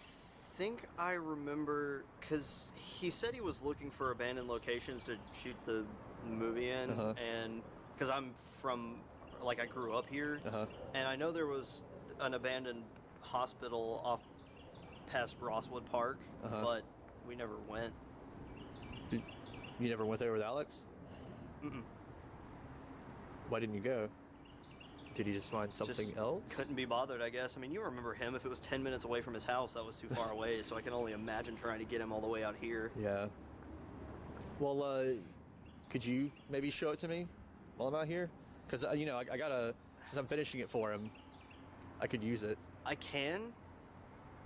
think I remember because he said he was looking for abandoned locations to shoot the movie in, and because I'm from, like, I grew up here, and I know there was an abandoned hospital off past Rosswood Park, but we never went. You never went there with Alex? Mm-mm. Why didn't you go? Did he just find something Just else? Couldn't be bothered, I guess. I mean, you remember him. If it was 10 minutes away from his house, that was too far away, so I can only imagine trying to get him all the way out here. Yeah. Well, could you maybe show it to me while I'm out here? Because, you know, I gotta, since I'm finishing it for him, I could use it. I can,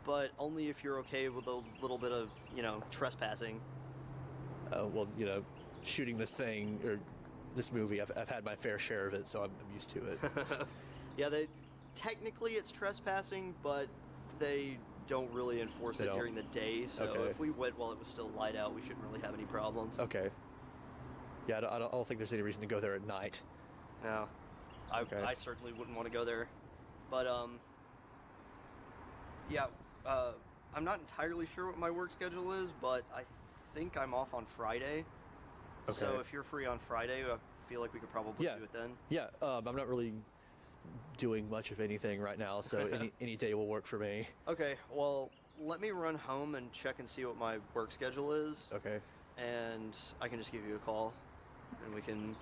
but only if you're okay with a little bit of, you know, trespassing. Well, you know, shooting this thing, or this movie, I've had my fair share of it, so I'm used to it. Yeah, technically it's trespassing, but they don't really enforce They it don't? during the day, so Okay. if we went while it was still light out, we shouldn't really have any problems. Okay. Yeah, I don't think there's any reason to go there at night. No, Okay. I certainly wouldn't want to go there. But, yeah, I'm not entirely sure what my work schedule is, but I think I'm off on Friday. So Okay. if you're free on Friday, I feel like we could probably Yeah. do it then. Yeah, I'm not really doing much of anything right now, so any day will work for me. Okay, well, let me run home and check and see what my work schedule is, Okay. and I can just give you a call, and we can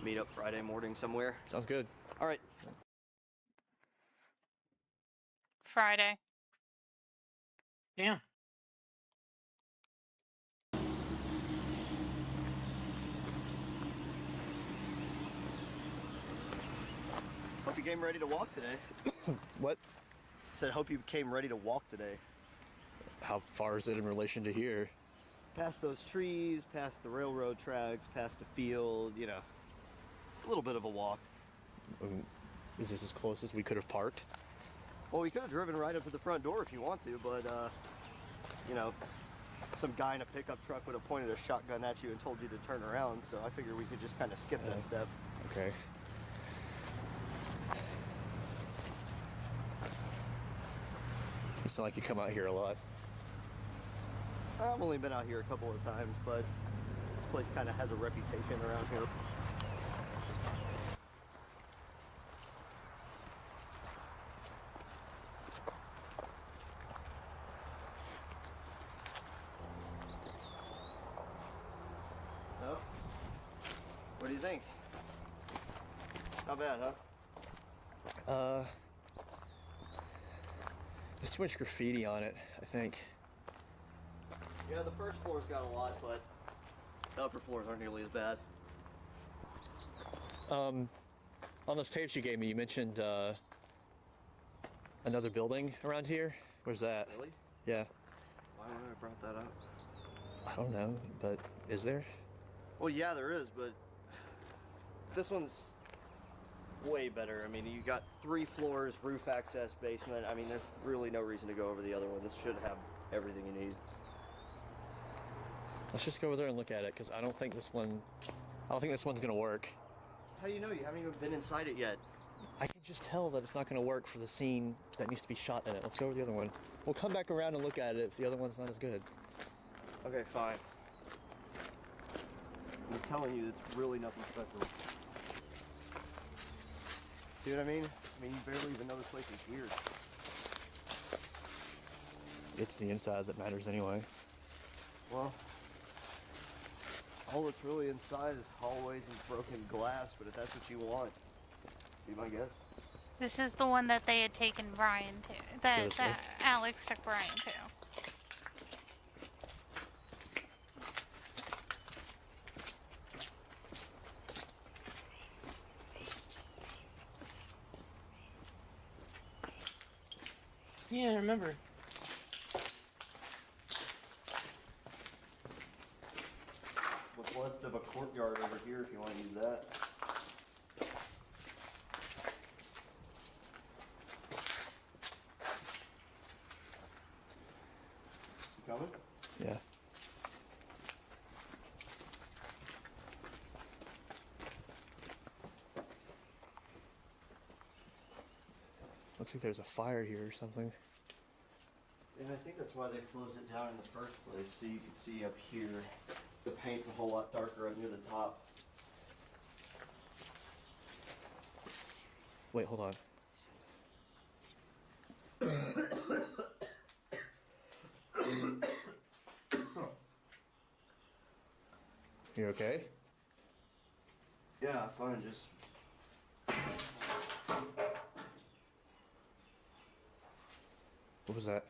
meet up Friday morning somewhere. Sounds good. All right. Friday. Damn. Hope you came ready to walk today. What? Said, hope you came ready to walk today. How far is it in relation to here? Past those trees, past the railroad tracks, past the field, you know, a little bit of a walk. Is this as close as we could have parked? Well, we could have driven right up to the front door if you want to, but, you know, some guy in a pickup truck would have pointed a shotgun at you and told you to turn around, so I figured we could just kind of skip that step. Okay. You sound like you come out here a lot. I've only been out here a couple of times, but this place kind of has a reputation around here. So, what do you think? Not bad, huh? There's too much graffiti on it, I think. Yeah, the first floor's got a lot, but the upper floors aren't nearly as bad. On those tapes you gave me, you mentioned another building around here. Where's that? Really? Yeah. Why would I have brought that up? I don't know, but is there? Well, yeah, there is, but this one's way better. I mean, you got 3 floors, roof access, basement. I mean, there's really no reason to go over the other one. This should have everything you need. Let's just go over there and look at it, because I don't think this one's gonna work. How do you know? You haven't even been inside it yet. I can just tell that it's not gonna work for the scene that needs to be shot in it. Let's go over the other one. We'll come back around and look at it if the other one's not as good. Okay, fine. I'm telling you, it's really nothing special. See what I mean? I mean, you barely even know this place is here. It's the inside that matters anyway. Well, all that's really inside is hallways and broken glass, but if that's what you want, be my guess. This is the one that they had taken Brian to. go That, this way. that Alex took Brian to. Yeah, I remember. What's left of a courtyard over here. Looks like there's a fire here or something. And I think that's why they closed it down in the first place. So you can see up here, the paint's a whole lot darker up near the top. Wait, hold on. You okay? Yeah, fine, just... What was that?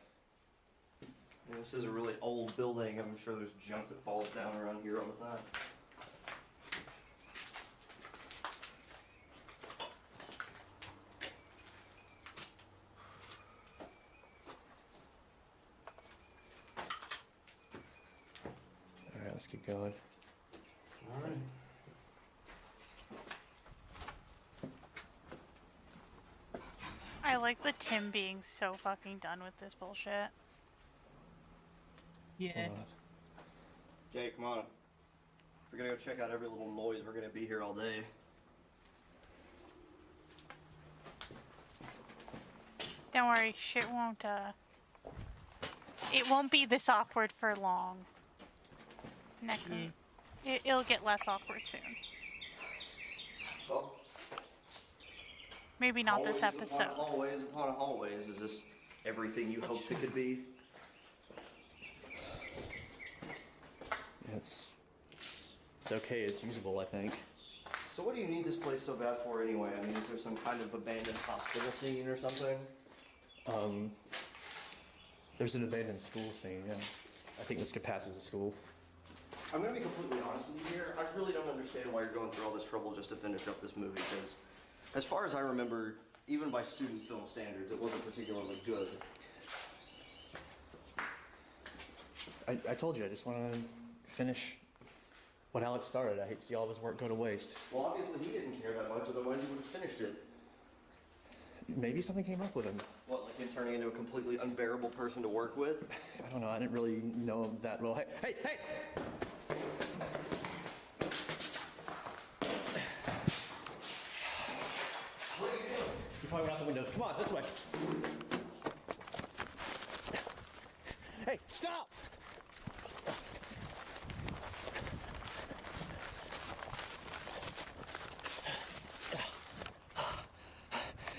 And this is a really old building. I'm sure there's junk that falls down around here all the time. Alright, let's keep going. Alright. I like the Tim being so fucking done with this bullshit. Yeah. Hold on. Jay, come on. If we're gonna go check out every little noise, we're gonna be here all day. Don't worry, shit won't, it won't be this awkward for long. It'll get less awkward soon. Well, Maybe not this hallways episode. upon hallways upon hallways. Is this everything you hoped it could be? Yeah, it's okay, it's usable, I think. So what do you need this place so bad for anyway? I mean, is there some kind of abandoned hospital scene or something? There's an abandoned school scene, yeah. I think this could pass as a school. I'm gonna be completely honest with you here. I really don't understand why you're going through all this trouble just to finish up this movie, because as far as I remember, even by student film standards, it wasn't particularly good. I told you, I just want to finish what Alex started. I hate to see all of his work go to waste. Well, obviously he didn't care that much, otherwise he would have finished it. Maybe something came up with him. What, like him turning into a completely unbearable person to work with? I don't know, I didn't really know him that well. Hey! What are you doing? You probably went out the windows. Come on, this way. Hey, stop!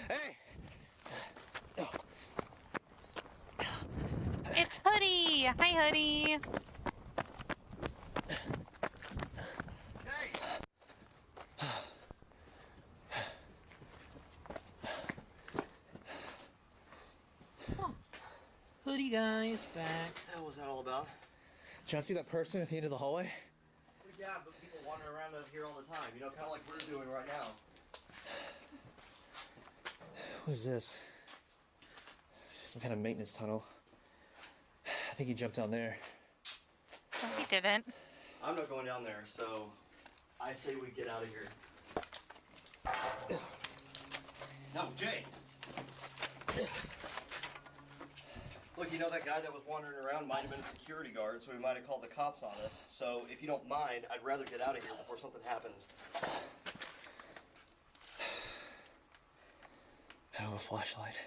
Hey! It's Hoodie! Hi, Hoodie! Hoodie guy's back. What the hell was that all about? Did you not see that person at the end of the hallway? Yeah, but people wander around out here all the time, you know, kind of like we're doing right now. What is this? Some kind of maintenance tunnel. I think he jumped down there. No, he didn't. I'm not going down there, so I say we get out of here. No, Jay! Look, you know that guy that was wandering around might have been a security guard, so he might have called the cops on us. So if you don't mind, I'd rather get out of here before something happens. I don't have a flashlight.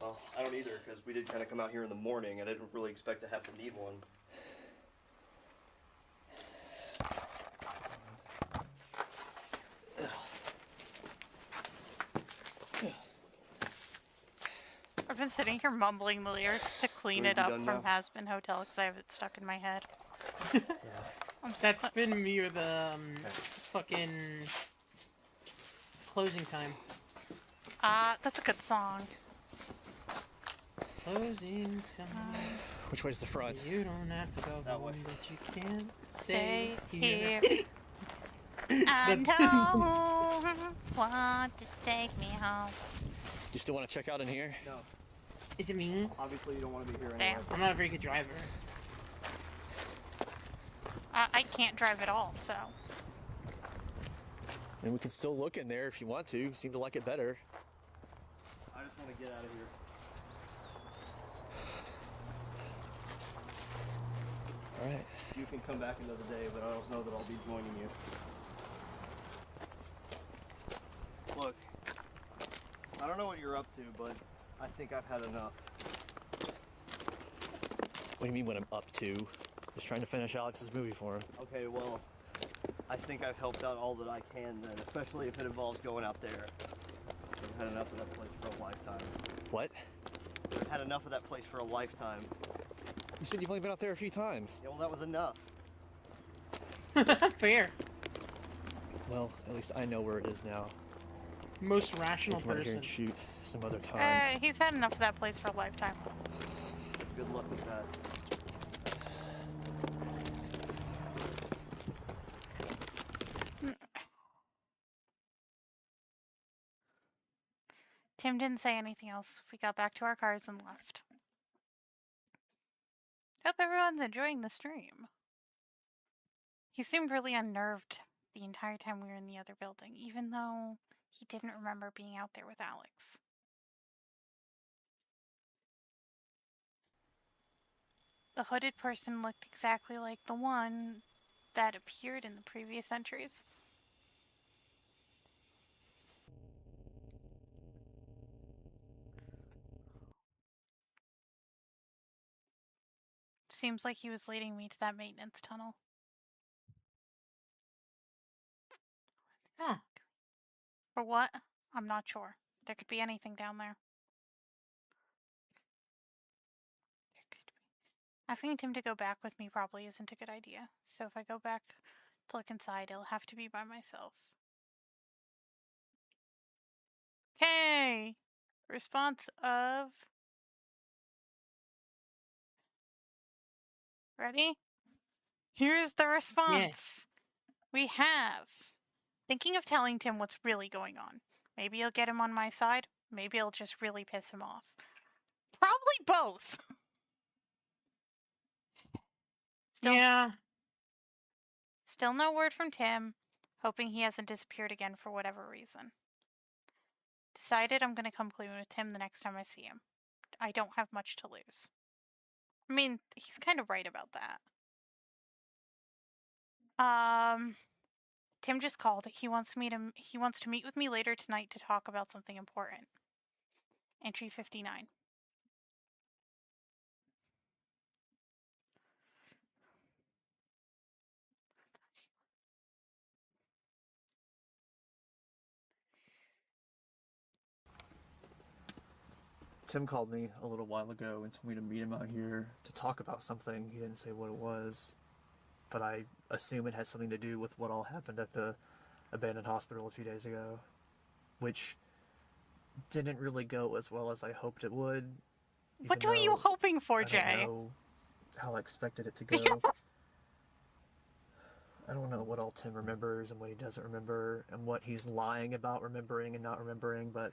Well, I don't either, because we did kind of come out here in the morning, and I didn't really expect to have to need one. I've been sitting here mumbling the lyrics to clean Are it you up done from now? Has Been Hotel because I have it stuck in my head. Yeah. I'm That's been me or the fucking closing time. that's a good song. Closing time. Which way's the front? You don't have to go That home, way. but you can Stay stay here. here. I don't want to take me home. You still want to check out in here? No, Is it me? obviously you don't want to be here anyway. Damn. I'm not a very good driver. I can't drive at all, so. And we can still look in there if you want to. You seem to like it better. I just want to get out of here. Alright. You can come back another day, but I don't know that I'll be joining you. Look, I don't know what what you're up to, but I think I've had enough. What do you mean what I'm up to? Just trying to finish Alex's movie for him. Okay, well, I think I've helped out all that I can then, especially if it involves going out there. I've had enough of that place for a lifetime. What? I've had enough of that place for a lifetime. You said you've only been out there a few times. Yeah, well, that was enough. Fair. Well, at least I know where it is now. Most rational We'll come out here person. and shoot some other time. He's had enough of that place for a lifetime. Good luck with that. Tim didn't say anything else. We got back to our cars and left. Hope everyone's enjoying the stream. He seemed really unnerved the entire time we were in the other building, even though he didn't remember being out there with Alex. The hooded person looked exactly like the one that appeared in the previous entries. Seems like he was leading me to that maintenance tunnel. Huh. For what? I'm not sure. There could be anything down there. There could be. Asking Tim to go back with me probably isn't a good idea. So if I go back to look inside, it'll have to be by myself. Okay. Response of... Ready? Here's the response. We have... Thinking of telling Tim what's really going on. Maybe it'll get him on my side. Maybe it'll just really piss him off. Probably both. Yeah. Still no word from Tim. Hoping he hasn't disappeared again for whatever reason. Decided I'm going to come clean with Tim the next time I see him. I don't have much to lose. I mean, he's kind of right about that. Tim just called. He wants to meet with me later tonight to talk about something important. Entry 59. Tim called me a little while ago and told me to meet him out here to talk about something. He didn't say what it was, but I assume it has something to do with what all happened at the abandoned hospital a few days ago, which didn't really go as well as I hoped it would. What were you hoping for, I Jay? don't know how I expected it to go. I don't know what all Tim remembers and what he doesn't remember and what he's lying about remembering and not remembering, but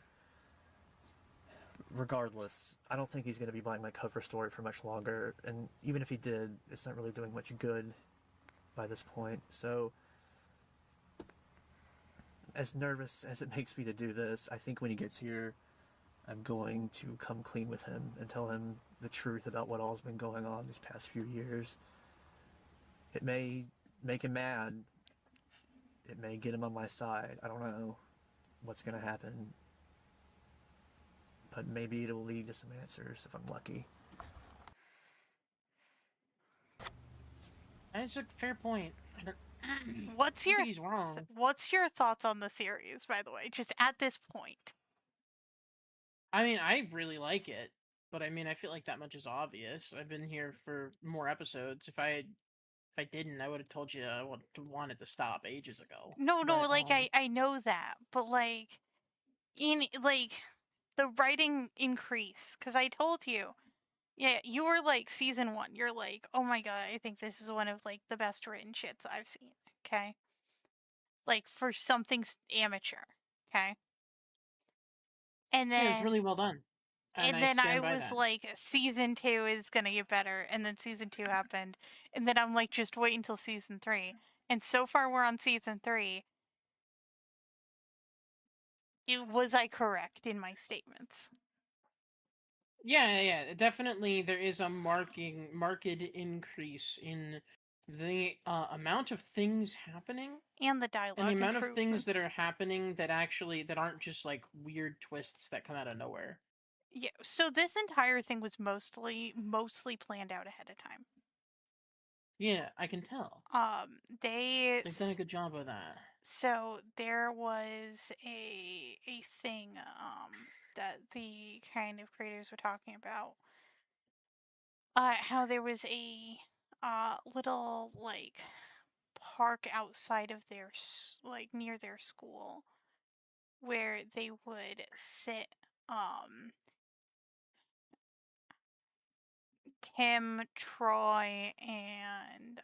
regardless, I don't think he's going to be buying my cover story for much longer, and even if he did, it's not really doing much good by this point. So, as nervous as it makes me to do this, I think when he gets here, I'm going to come clean with him and tell him the truth about what all's been going on these past few years. It may make him mad. It may get him on my side. I don't know what's going to happen. But maybe it'll lead to some answers if I'm lucky. That's a fair point. What's I your think he's wrong. What's your thoughts on the series, by the way? Just at this point. I mean, I really like it, but I mean, I feel like that much is obvious. I've been here for more episodes. If I didn't, I would have told you I wanted to stop ages ago. No, But, like I know that, but like the writing increase, because I told you, yeah, you were like season 1. You're like, oh my god, I think this is one of like the best written shits I've seen. Okay, like for something amateur. Okay, and then yeah, it was really well done. And I then I stand by was that. like, season 2 is gonna get better, and then season 2 happened, and then I'm like, just wait until season 3. And so far, we're on season 3. Was I correct in my statements? Yeah, definitely. There is a marked increase in the amount of things happening And the dialogue and the amount of things that are improvements. happening that aren't just like weird twists that come out of nowhere. Yeah, so this entire thing was mostly planned out ahead of time. Yeah, I can tell. They They've done a good job of that. So there was a thing that the kind of creators were talking about. How there was a little like park outside of their like near their school where they would sit Tim, Troy, and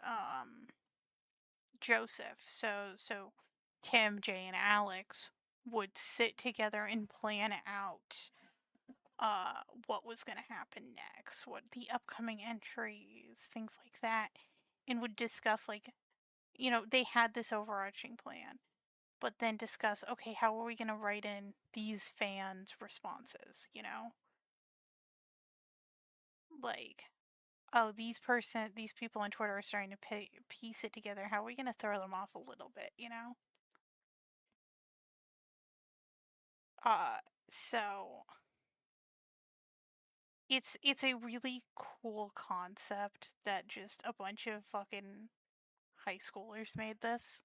Joseph. So Tim, Jay, and Alex would sit together and plan out what was going to happen next, what the upcoming entries, things like that, and would discuss like, they had this overarching plan, but then discuss, okay, how are we going to write in these fans' responses, like, oh, these people on Twitter are starting to piece it together. How are we going to throw them off a little bit, So it's a really cool concept that just a bunch of fucking high schoolers made this.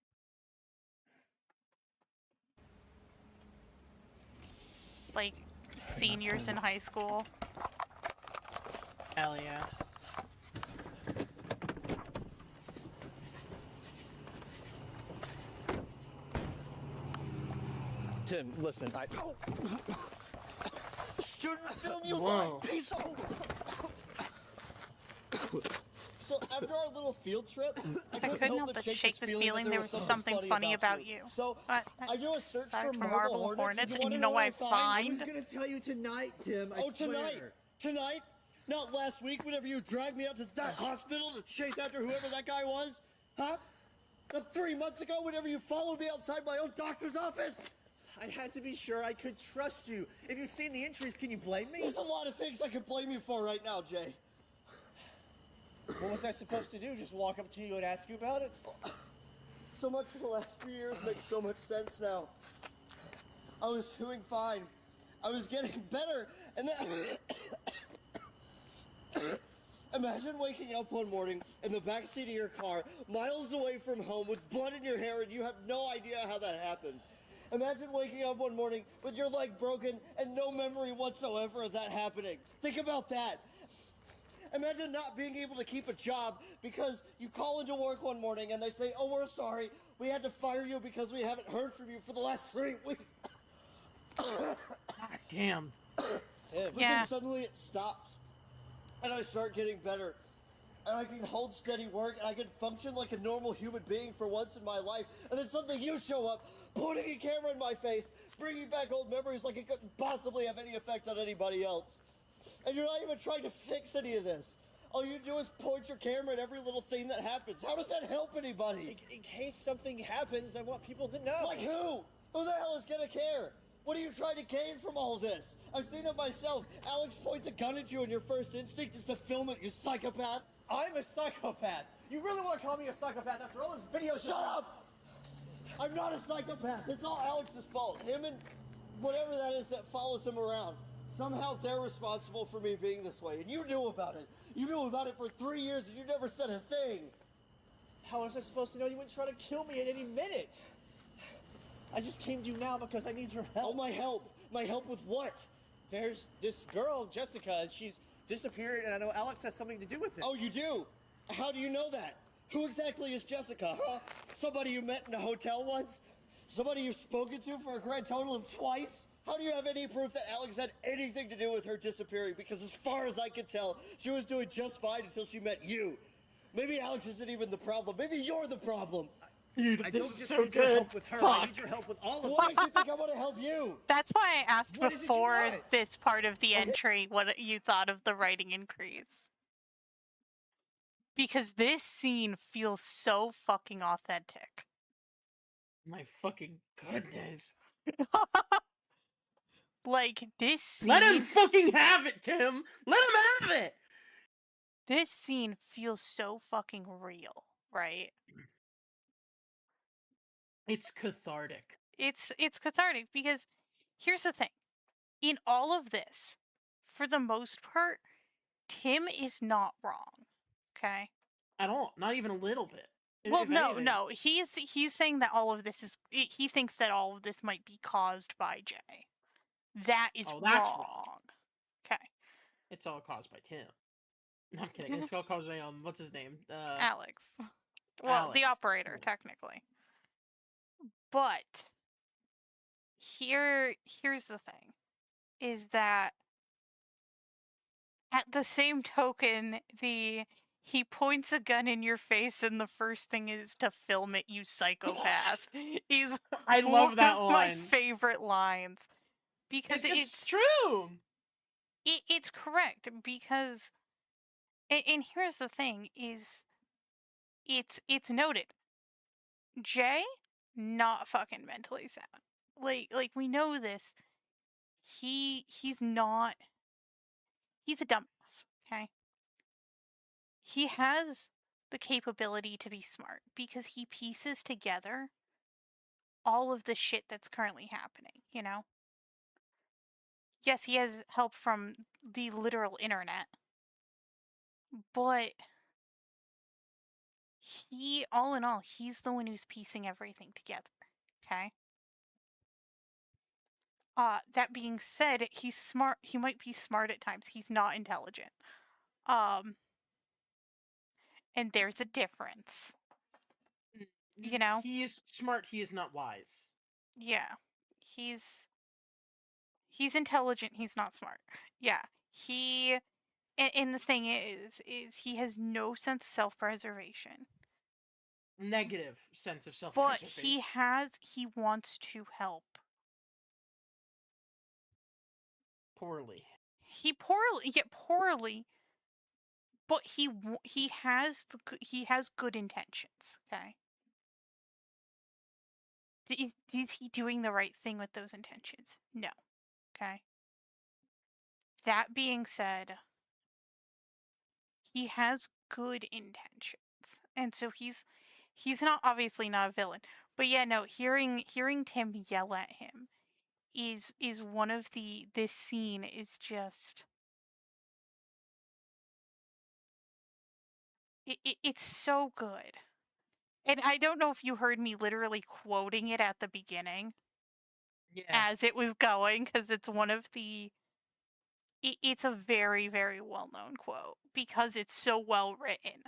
Like seniors in high school. Hell yeah. Tim, listen, Shouldn't film you Whoa. like piece of. So after our little field trip, I couldn't help but shake this feeling there was something funny about you. So But I do a search aside for from Marble Hornets, and you know what I I was find? gonna tell you tonight, Tim. I Oh, swear. tonight, not last week. Whenever you dragged me out to that hospital to chase after whoever that guy was, huh? 3 months ago, whenever you followed me outside my own doctor's office. I had to be sure I could trust you. If you've seen the entries, can you blame me? There's a lot of things I could blame you for right now, Jay. What was I supposed to do? Just walk up to you and ask you about it? So much for the last few years makes so much sense now. I was doing fine. I was getting better, and then imagine waking up one morning in the backseat of your car, miles away from home, with blood in your hair, and you have no idea how that happened. Imagine waking up one morning with your leg broken and no memory whatsoever of that happening. Think about that. Imagine not being able to keep a job because you call into work one morning and they say, oh, we're sorry, we had to fire you because we haven't heard from you for the last 3 weeks. God damn. Tim. But Yeah. then suddenly it stops. And I start getting better. And I can hold steady work and I can function like a normal human being for once in my life. And then suddenly you show up, putting a camera in my face, bringing back old memories like it couldn't possibly have any effect on anybody else. And you're not even trying to fix any of this. All you do is point your camera at every little thing that happens. How does that help anybody? In case something happens, I want people to know. Like who? Who the hell is gonna care? What are you trying to gain from all this? I've seen it myself. Alex points a gun at you and your first instinct is to film it, you psychopath. I'm a psychopath. You really want to call me a psychopath after all this video? Shut up! I'm not a psychopath. It's all Alex's fault. Him and whatever that is that follows him around. Somehow they're responsible for me being this way, and you knew about it. You knew about it for 3 years, and you never said a thing. How was I supposed to know you wouldn't try to kill me at any minute? I just came to you now because I need your help. Oh, my help. My help with what? There's this girl, Jessica, and she's disappeared, and I know Alex has something to do with it. Oh, you do? How do you know that? Who exactly is Jessica, huh? Somebody you met in a hotel once? Somebody you've spoken to for a grand total of twice? How do you have any proof that Alex had anything to do with her disappearing? Because as far as I can tell, she was doing just fine until she met you. Maybe Alex isn't even the problem. Maybe you're the problem. Dude, I this don't is just so need your good. help with her. I Fuck. need your help with all of What us. makes you think I want to help you? That's why I asked What is it you before want? this part of the entry what you thought of the writing increase. Because this scene feels so fucking authentic. My fucking goodness. Like this scene, Let him fucking have it, Tim. Let him have it. this scene feels so fucking real. right? It's cathartic. It's cathartic because here's the thing. In all of this, for the most part, Tim is not wrong. Okay? At all. Not even a little bit. Well, If no, anything. no. He's saying that all of this is he thinks that all of this might be caused by Jay. That is Oh, that's wrong. wrong. Okay. It's all caused by Tim. No, I'm kidding. It's all caused by, what's his name? Alex. Well, the Alex. operator, Yeah. technically. But here's the thing. Is that at the same token, he points a gun in your face and the first thing is to film it, you psychopath. is I love that one of my line. favorite lines. Because It's true. It's correct because and here's the thing is it's noted. Jay, not fucking mentally sound. Like we know this. He's not he's a dumbass, okay? He has the capability to be smart because he pieces together all of the shit that's currently happening, you know? Yes, he has help from the literal internet, but all in all, he's the one who's piecing everything together, okay? That being said, he's smart. He might be smart at times. He's not intelligent. And there's a difference. You know? He is smart, he is not wise. Yeah. He's intelligent, he's not smart. Yeah. And the thing is he has no sense of self-preservation. Negative sense of But self-preservation. he wants to help. Poorly. Poorly, but he has good intentions, okay? Is he doing the right thing with those intentions? No. Okay. That being said, he has good intentions. And so he's not obviously not a villain. But yeah, no, hearing Tim yell at him is one of this scene is just it's so good. And I don't know if you heard me literally quoting it at the beginning. Yeah. As it was going, because it's one of the it's a very, very well-known quote because it's so well written.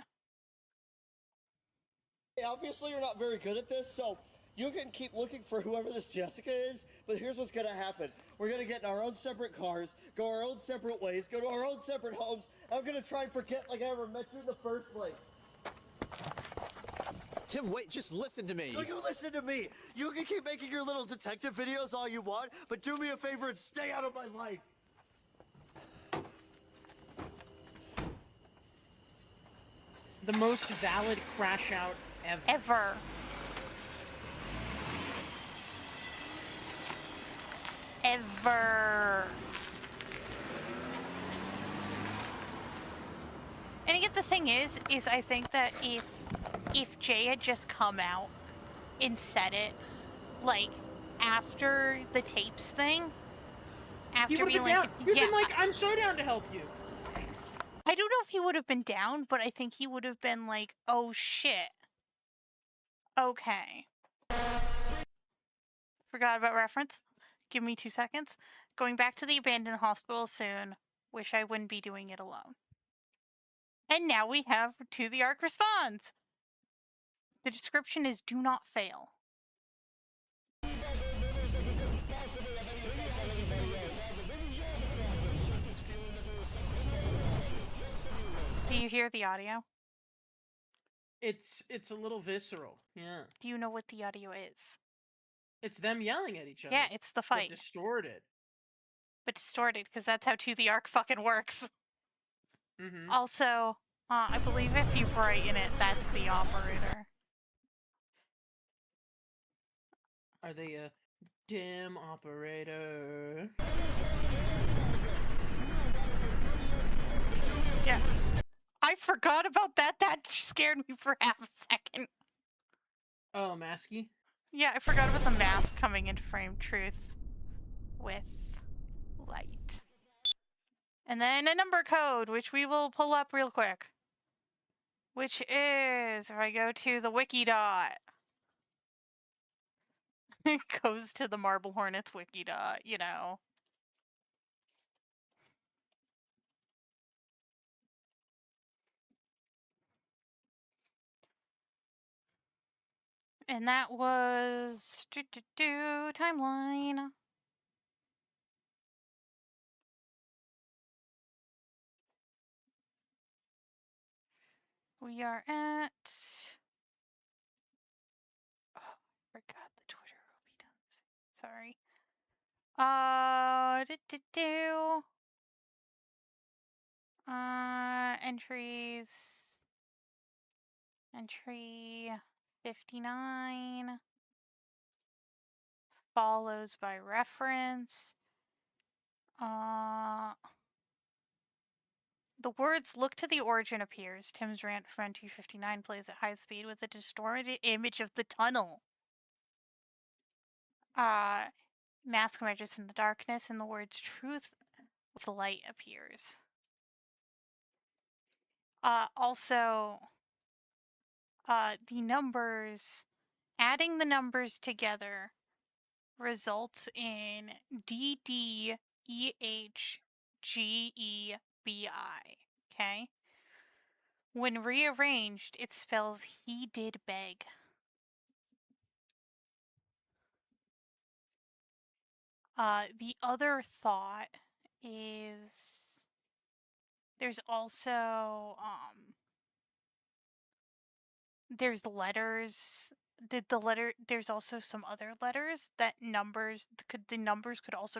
Obviously, you're not very good at this, so you can keep looking for whoever this Jessica is, but here's what's gonna happen. We're gonna get in our own separate cars, go our own separate ways, go to our own separate homes. I'm gonna try and forget like I ever met you in the first place. Tim, wait, just listen to me. Look, you listen to me. You can keep making your little detective videos all you want, but do me a favor and stay out of my life. The most valid crash out ever. Ever. And again, the thing is I think that if Jay had just come out and said it, like, after the tapes thing, after He would being have like, been down. You'd been like, I'm so down to help you. I don't know if he would have been down, but I think he would have been like, oh shit. Okay. Forgot about reference. Give me 2 seconds. Going back to the abandoned hospital soon. Wish I wouldn't be doing it alone. And now we have To the Ark Responds. The description is do not fail. Do you hear the audio? It's a little visceral. Yeah. Do you know what the audio is? It's them yelling at each other. Yeah, it's the fight. But distorted. But distorted, because that's how To the Ark fucking works. Mm-hmm. Also, I believe if you brighten it, that's the operator. Are they a dim operator? Yeah. I forgot about that. That scared me for half a second. Oh, Masky. Yeah, I forgot about the mask coming into frame truth with light. And then a number code, which we will pull up real quick. Which is, if I go to the wiki dot, it goes to the Marble Hornets wiki dot, you know. And that was timeline. We are at. Oh, I forgot the Twitter will be done. Sorry. Entries. Entry 59. Follows by reference. The words "look to the origin" appears. Tim's rant from entry 59 plays at high speed with a distorted image of the tunnel. Mask emerges in the darkness, and the words "truth" with the light appears. Also, the numbers, adding the numbers together results in DDEHGEBI. Okay? When rearranged, it spells "he did beg." The other thought is there's also there's letters. There's also some other letters that the numbers could also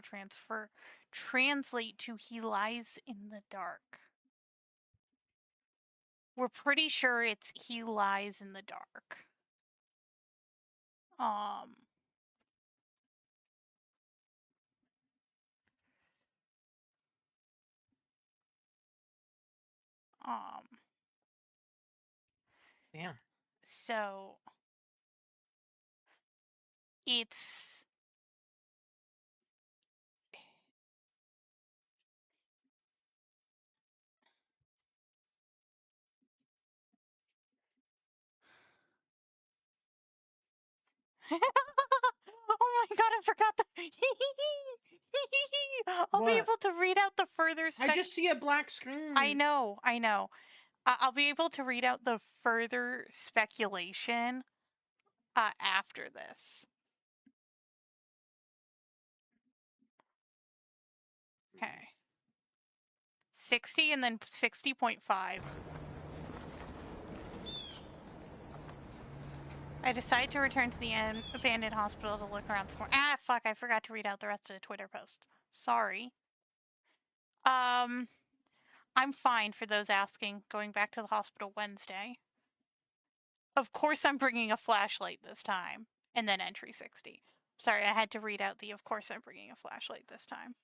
translate to "he lies in the dark." We're pretty sure it's "he lies in the dark." Damn. So it's oh my god, I forgot the I'll be What? able to read out the further I just see a black screen. I know. I'll be able to read out the further speculation after this. Okay. 60 and then 60.5. I decide to return to the abandoned hospital to look around some more. Ah, fuck, I forgot to read out the rest of the Twitter post. Sorry. I'm fine, for those asking, going back to the hospital Wednesday. Of course I'm bringing a flashlight this time. And then entry 60. Sorry, I had to read out the "of course I'm bringing a flashlight this time."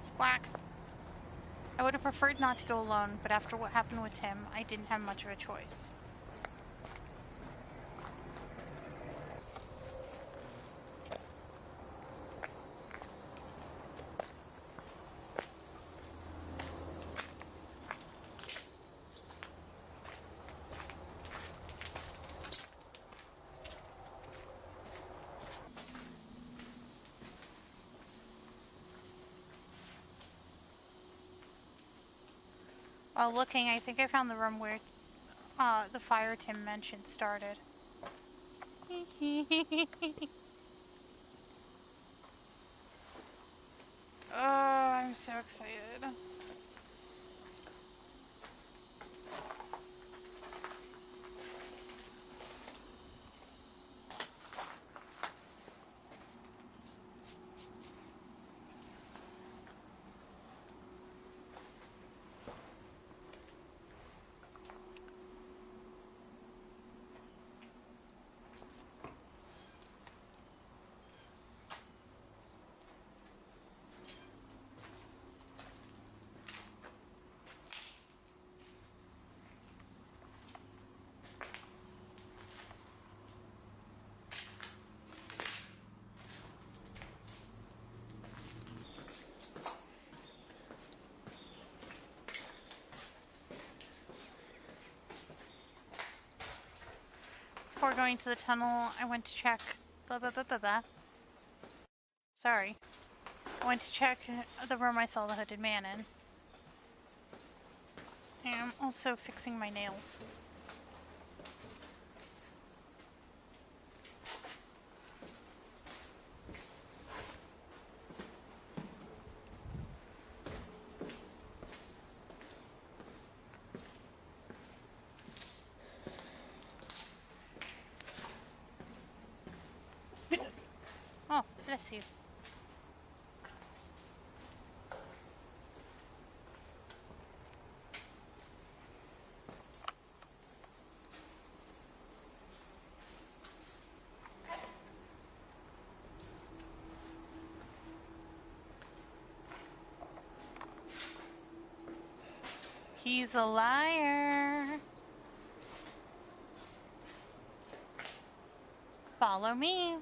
Squawk. I would have preferred not to go alone, but after what happened with Tim, I didn't have much of a choice. While looking, I think I found the room where the fire Tim mentioned started. Oh, I'm so excited. Before going to the tunnel, I went to check... Blah, blah, blah, blah, blah. Sorry. I went to check the room I saw the hooded man in. And I'm also fixing my nails. Oh, bless you. He's a liar. Follow me.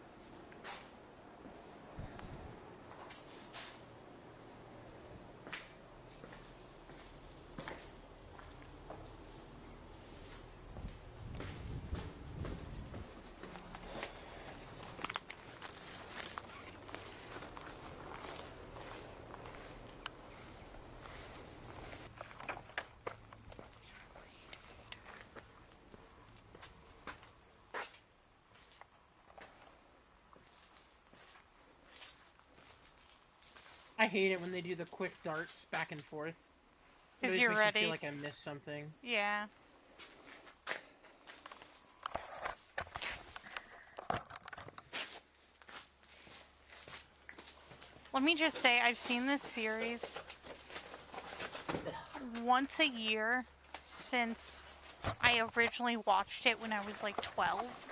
I hate it when they do the quick darts back and forth. It 'Cause always you're makes me ready. feel like I missed something. Yeah. Let me just say, I've seen this series once a year since I originally watched it when I was like 12.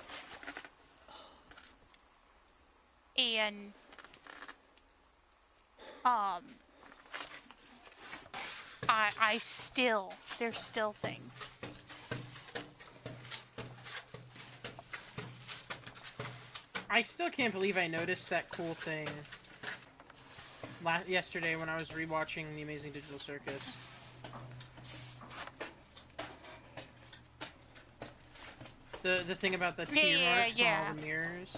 And there's still things. I still can't believe I noticed that cool thing yesterday when I was rewatching The Amazing Digital Circus. The thing about the tear marks on all the mirrors.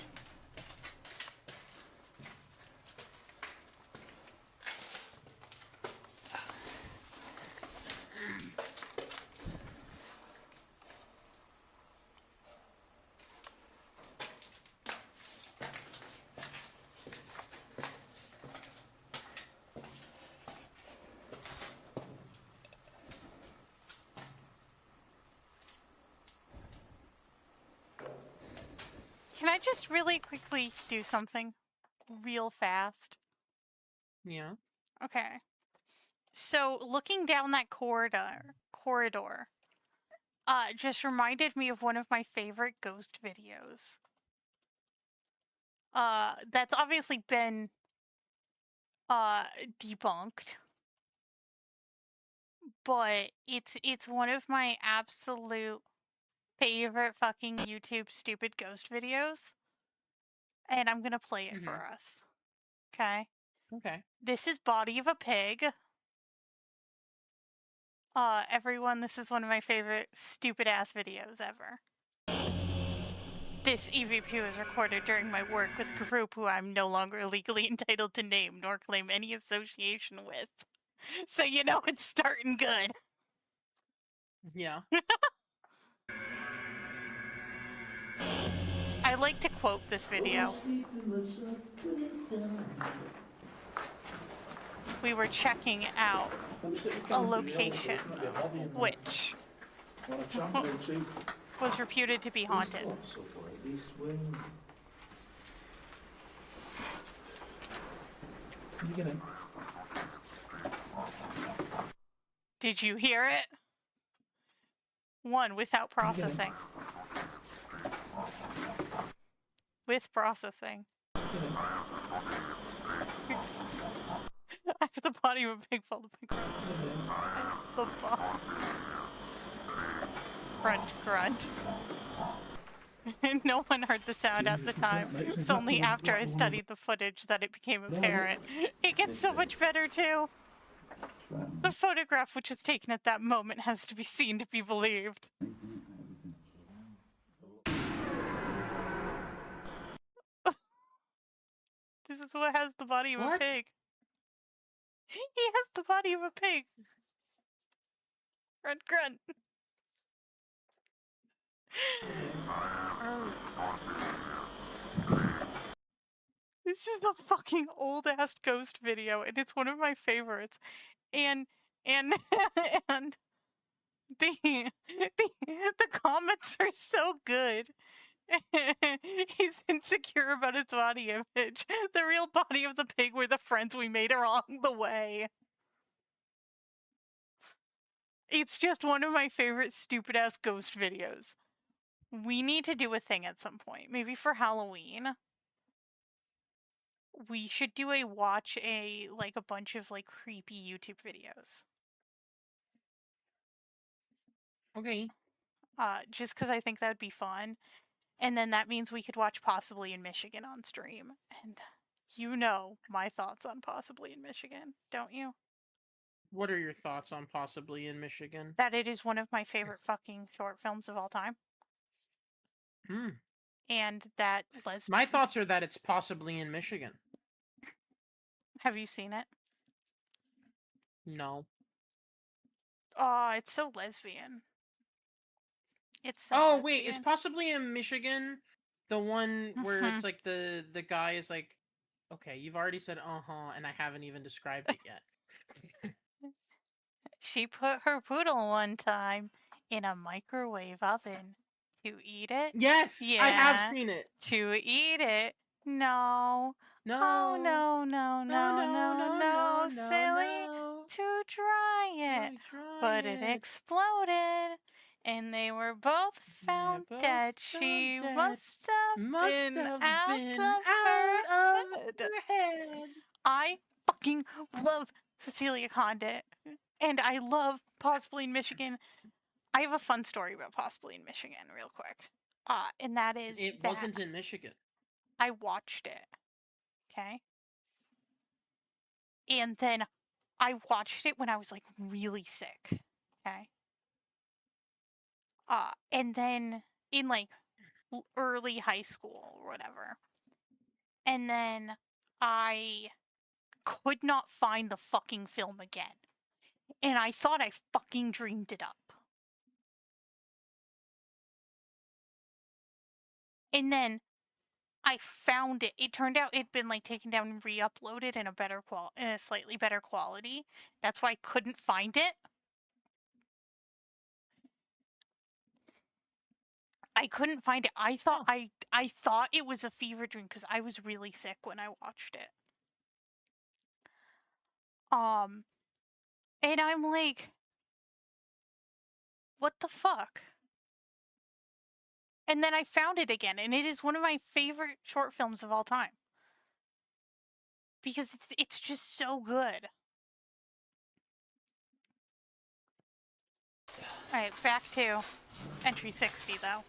Can I just really quickly do something real fast? Yeah. Okay. So looking down that corridor just reminded me of one of my favorite ghost videos. That's obviously been debunked. But it's one of my absolute favorite fucking YouTube stupid ghost videos. And I'm gonna play it for us. Okay? Okay. This is Body of a Pig. Everyone, this is one of my favorite stupid ass videos ever. This EVP was recorded during my work with a group who I'm no longer legally entitled to name nor claim any association with. So you know it's starting good. Yeah. I like to quote this video. We were checking out a location which was reputed to be haunted. Did you hear it? One, without processing. With processing. I have the body of a pig full of pig. The grunt, grunt. No one heard the sound at the time. It's only after I studied the footage that it became apparent. It gets so much better too. The photograph which was taken at that moment has to be seen to be believed. This is what has the body of a What? pig. He has the body of a pig. Grunt, grunt. This is a fucking old ass ghost video, and it's one of my favorites. And and and the comments are so good. He's insecure about his body image. The real body of the pig were the friends we made along the way. It's just one of my favorite stupid ass ghost videos. We need to do a thing at some point. Maybe for Halloween. We should do a bunch of like creepy YouTube videos. Okay. Just because I think that would be fun. And then that means we could watch Possibly in Michigan on stream. And you know my thoughts on Possibly in Michigan, don't you? What are your thoughts on Possibly in Michigan? That it is one of my favorite fucking short films of all time. And that My thoughts are that it's possibly in Michigan. Have you seen it? No. Oh, it's so lesbian. It's so Oh, lesbian. wait, is Possibly in Michigan the one where it's like the guy is like, okay, you've already said and I haven't even described it yet. She put her poodle one time in a microwave oven to eat it. Yes, yeah. I have seen it. To eat it. No. No. Oh, no, No, silly. no. To try it. But it exploded. And they were both found dead. She must have been out of her head. I fucking love Cecilia Condit. And I love Possibly in Michigan. I have a fun story about Possibly in Michigan, real quick. And that is it wasn't in Michigan. I watched it. Okay? And then I watched it when I was like really sick. Okay? And then in like early high school or whatever. And then I could not find the fucking film again. And I thought I fucking dreamed it up. And then I found it. It turned out it'd been like taken down and re-uploaded in a slightly better quality. That's why I couldn't find it. I couldn't find it. I thought I thought it was a fever dream because I was really sick when I watched it. And I'm like, what the fuck? And then I found it again, and it is one of my favorite short films of all time. Because it's just so good. Alright, back to entry 60, though.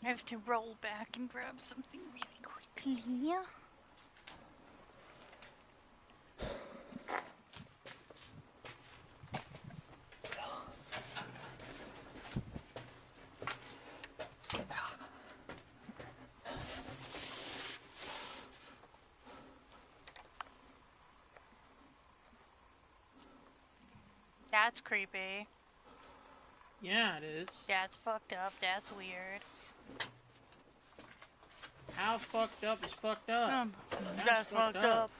I have to roll back and grab something really quickly. That's creepy. Yeah, it is. That's fucked up. That's weird. How fucked up is fucked up? That's fucked up.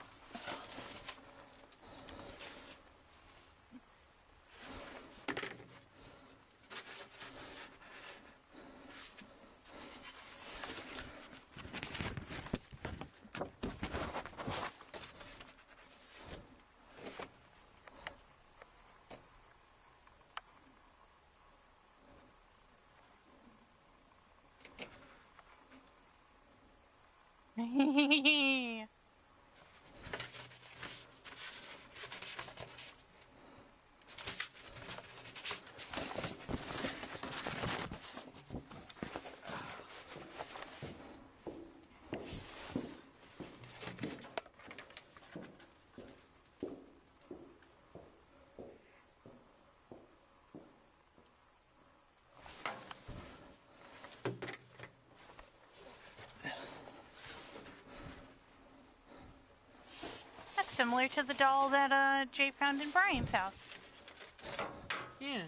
That's similar to the doll that Jay found in Brian's house. Yeah.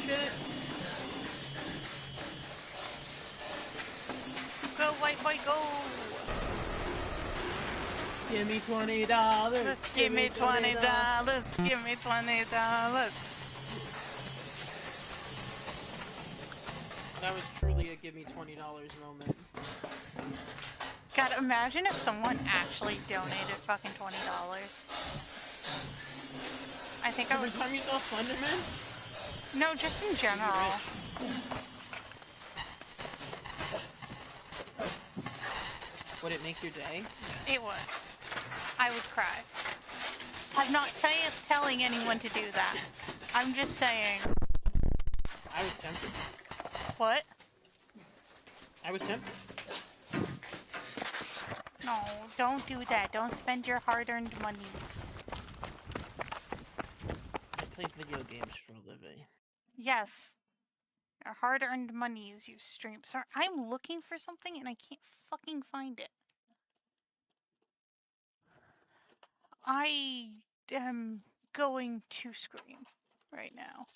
Shit. Go, white boy, go! Give me $20. Give me $20. Give me $20. That was truly a give me $20 moment. God, imagine if someone actually donated fucking $20. I think I Every would. time you saw Slenderman? No, just in general. Would it make your day? It would. I would cry. I'm not telling anyone to do that. I'm just saying. I was tempted. What? I was tempted. No, don't do that. Don't spend your hard-earned monies. I play video games for a living. Yes. Your hard-earned monies, you stream. Sorry, I'm looking for something and I can't fucking find it. I am going to scream right now.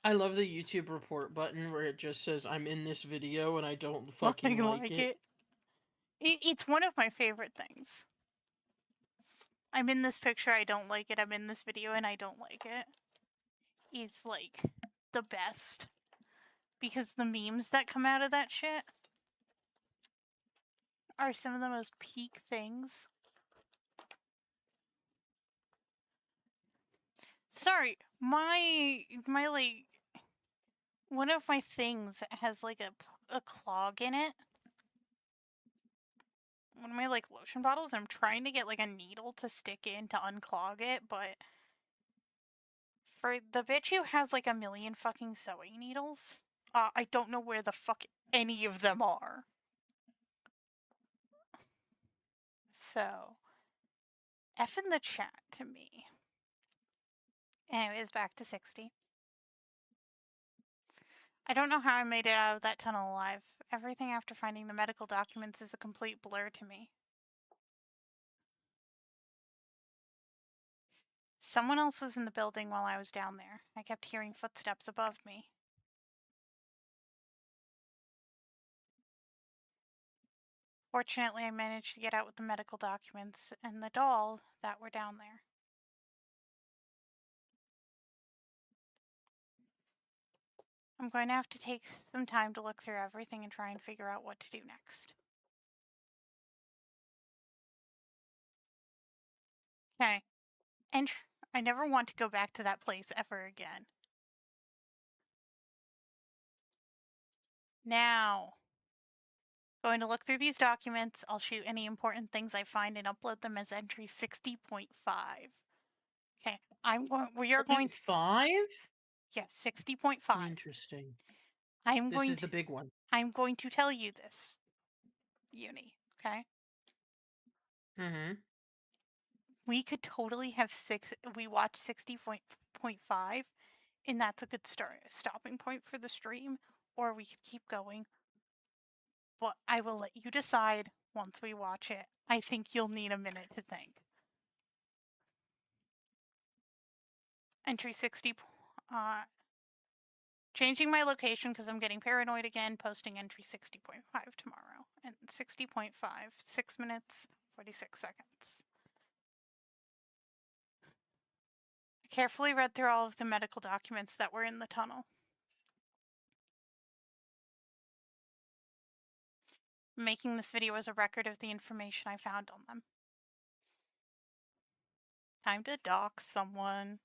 I love the YouTube report button where it just says, I'm in this video and I don't fucking like it. It's one of my favorite things. I'm in this picture, I don't like it. I'm in this video and I don't like it. It's like the best. Because the memes that come out of that shit are some of the most peak things. Sorry, my like one of my things has like a clog in it. One of my like lotion bottles, and I'm trying to get like a needle to stick in to unclog it, but for the bitch who has like a million fucking sewing needles, I don't know where the fuck any of them are. So, F in the chat to me. Anyways, back to 60. I don't know how I made it out of that tunnel alive. Everything after finding the medical documents is a complete blur to me. Someone else was in the building while I was down there. I kept hearing footsteps above me. Fortunately, I managed to get out with the medical documents and the doll that were down there. I'm going to have to take some time to look through everything and try and figure out what to do next. Okay. And I never want to go back to that place ever again. Now, going to look through these documents. I'll shoot any important things I find and upload them as entry 60.5. Okay, we are going to... 5? Yes, 60.5. Interesting. This is the big one. I'm going to tell you this, Uni, okay? Mm-hmm. We could totally have we watch 60.5, and that's a good stopping point for the stream, or we could keep going. But I will let you decide once we watch it. I think you'll need a minute to think. Entry 60. Changing my location because I'm getting paranoid again. Posting entry 60.5 tomorrow. And 60.5, 6 minutes, 46 seconds. I carefully read through all of the medical documents that were in the tunnel. I'm making this video as a record of the information I found on them. Time to dox someone.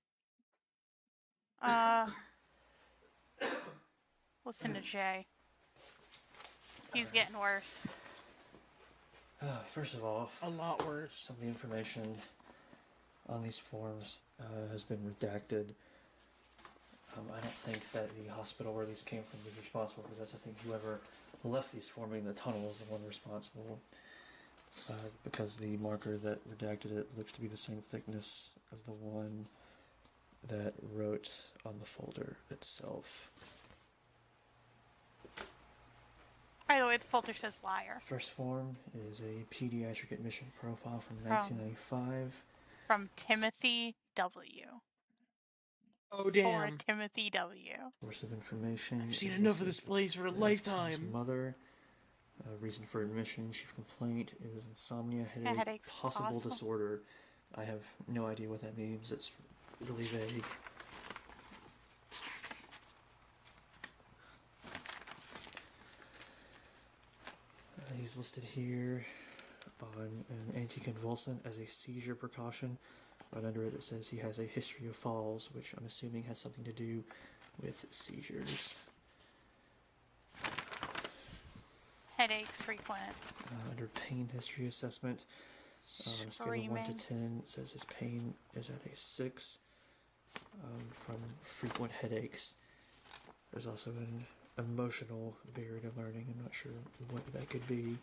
Listen to Jay. He's getting worse. First of all, A lot worse. some of the information on these forms has been redacted. I don't think that the hospital where these came from was responsible for this. I think whoever left these for me in the tunnel is the one responsible. Because the marker that redacted it looks to be the same thickness as the one that wrote on the folder itself. By the way, the folder says liar. First form is a pediatric admission profile from 1995. From Timothy W. Oh, damn. For Timothy W. Source of information. I've seen is enough of listed this place for a as lifetime. Tim's mother. Reason for admission, chief complaint is insomnia, Headaches, possible disorder. I have no idea what that means. It's really vague. He's listed here on an anticonvulsant as a seizure precaution. Right under it, it says he has a history of falls, which I'm assuming has something to do with seizures. Headaches frequent. Under pain history assessment, on a scale of 1 to 10, it says his pain is at a 6 from frequent headaches. There's also an emotional barrier to learning. I'm not sure what that could be.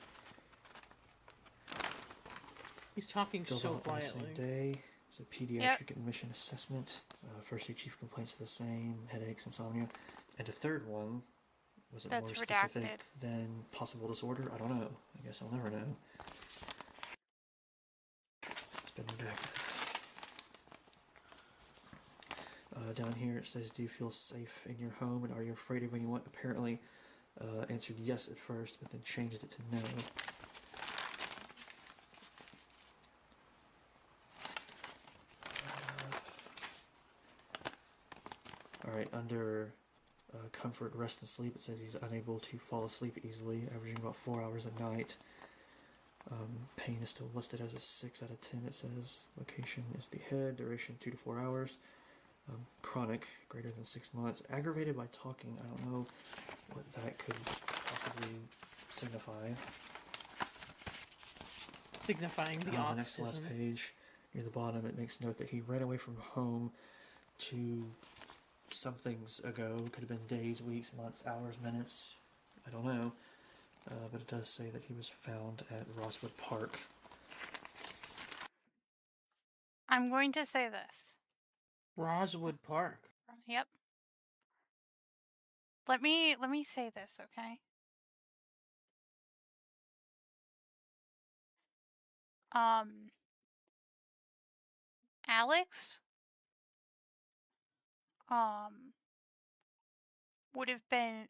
He's talking Filled so out on the quietly. same day. It's a pediatric admission assessment. First two chief complaints are the same: headaches, insomnia. And a third one, was it That's more specific redacted. than possible disorder? I don't know. I guess I'll never know. It's been redacted. Down here it says, do you feel safe in your home and are you afraid of anyone? Apparently answered yes at first, but then changed it to no. Alright, under comfort, rest, and sleep, it says he's unable to fall asleep easily, averaging about 4 hours a night. Pain is still listed as a 6 out of 10, it says. Location is the head, duration 2 to 4 hours. Chronic, greater than 6 months. Aggravated by talking, I don't know what that could possibly signify. Signifying the On the next to last autism. page, near the bottom, it makes note that he ran away from home to somethings ago. Could have been days, weeks, months, hours, minutes. I don't know. But it does say that he was found at Rosswood Park. I'm going to say this. Rosewood Park. Yep. Let me say this, okay? Alex would have been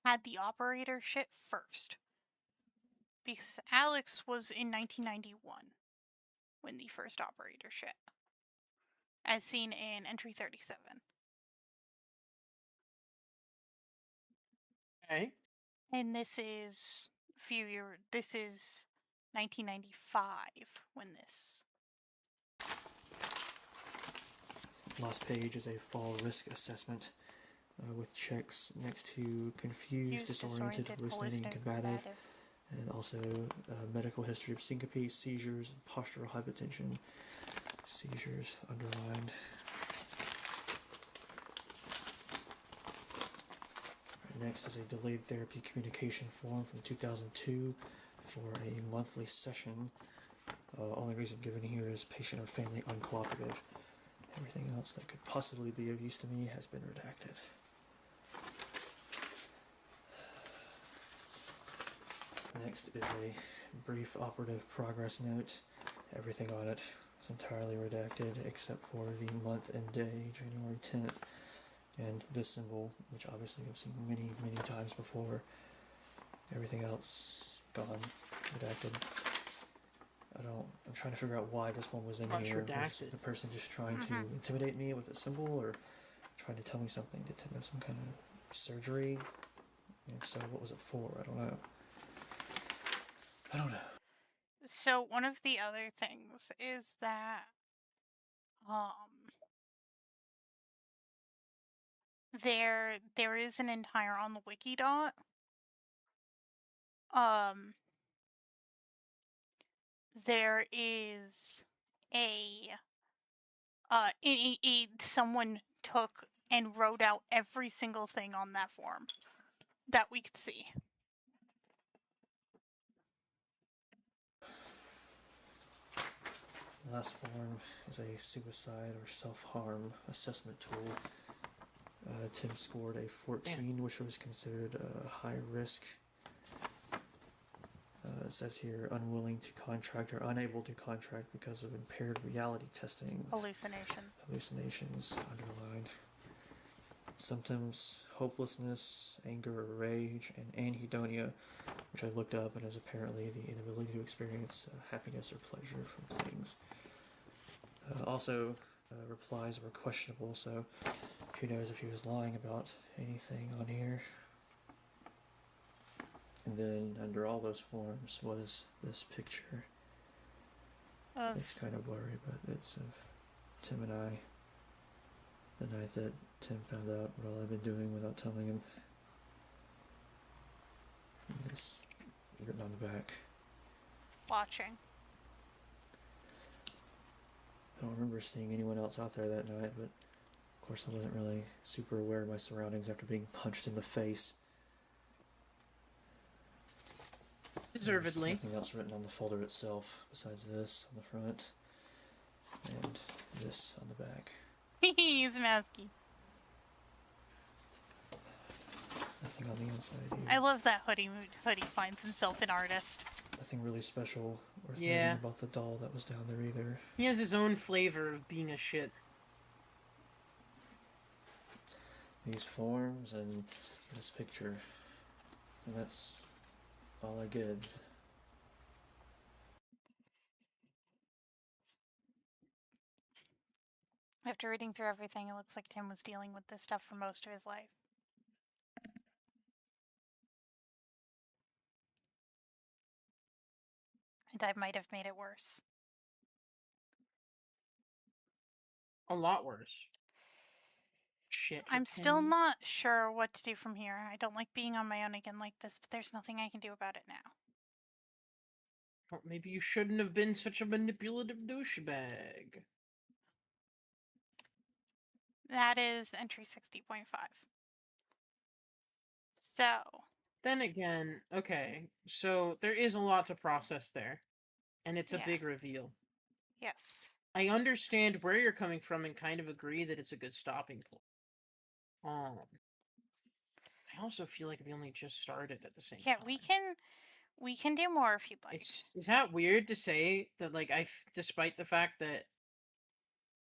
had the operatorship first. Because Alex was in 1991 when the first operatorship, as seen in entry 37. Okay. And this is 1995 when this. Last page is a fall risk assessment with checks next to confused, disoriented, hallucinating, combative, and also medical history of syncope, seizures, postural hypotension, seizures underlined. Next is a delayed therapy communication form from 2002 for a monthly session. Only reason given here is patient or family uncooperative. Everything else that could possibly be of use to me has been redacted. Next is a brief operative progress note. Everything on it It's entirely redacted except for the month and day, January 10th, and this symbol, which obviously I've seen many, many times before. Everything else gone, redacted. I'm trying to figure out why this one was in Much here. Was redacted. the person just trying to intimidate me with a symbol, or trying to tell me something? Did Tim have some kind of surgery? And if so, what was it for? I don't know. So one of the other things is that there is an entire on the Wikidot. There is someone took and wrote out every single thing on that form that we could see. The last form is a suicide or self-harm assessment tool. Tim scored a 14, which was considered a high risk. It says here, unwilling to contract or unable to contract because of impaired reality testing. Hallucinations underlined. Symptoms, hopelessness, anger or rage, and anhedonia, which I looked up and is apparently the inability to experience happiness or pleasure from things. Also, replies were questionable, so who knows if he was lying about anything on here. And then under all those forms was this picture. It's kind of blurry, but it's of Tim and I the night that Tim found out what all I've been doing without telling him. And this written on the back. Watching. I don't remember seeing anyone else out there that night, but of course I wasn't really super aware of my surroundings after being punched in the face. Deservedly. There's nothing else written on the folder itself besides this on the front and this on the back. He's masky. Nothing on the inside here. I love that Hoodie finds himself an artist. Nothing really special worth Yeah. noting about the doll that was down there either. He has his own flavor of being a shit. These forms and this picture. And that's all I get. After reading through everything, it looks like Tim was dealing with this stuff for most of his life. And I might have made it worse. A lot worse. Shit. I'm still not sure what to do from here. I don't like being on my own again like this, but there's nothing I can do about it now. Well, maybe you shouldn't have been such a manipulative douchebag. That is entry 60.5. So. Then again, okay, so there is a lot to process there. And it's a big reveal. Yes. I understand where you're coming from and kind of agree that it's a good stopping point. I also feel like we only just started at the same time. Yeah, we can do more if you'd like. Is that weird to say that, like, despite the fact that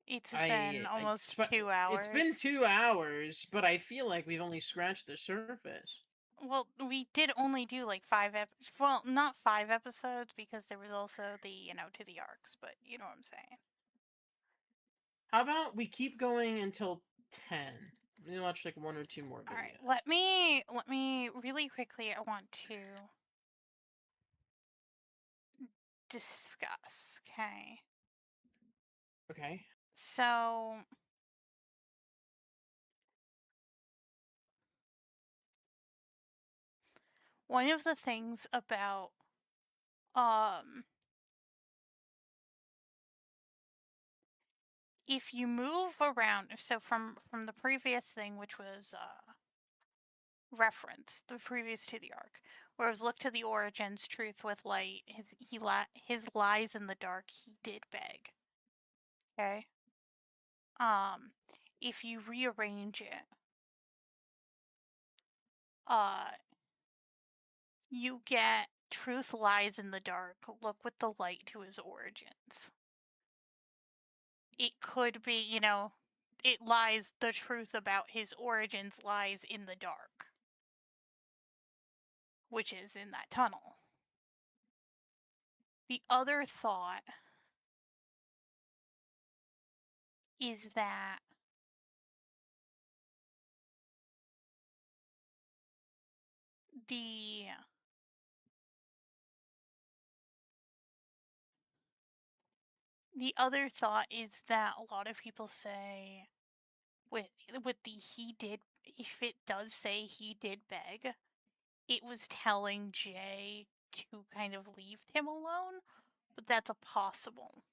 it's been almost 2 hours. It's been 2 hours, but I feel like we've only scratched the surface. Well, we did only do like 5 well, not 5 episodes because there was also the, to the arcs, but you know what I'm saying. How about we keep going until 10? Maybe watch like 1 or 2 more videos. All right, let me really quickly, I want to discuss, okay? Okay. So one of the things about if you move around, so from the previous thing, which was reference, the previous to the arc, where it was look to the origins, truth with light, his lies in the dark, he did beg. Okay? If you rearrange it, you get truth lies in the dark, look with the light to his origins. it could be, the truth about his origins lies in the dark, which is in that tunnel. The other thought is that the other thought is that a lot of people say with the he did, if it does say he did beg, it was telling Jay to kind of leave him alone, but that's a possible.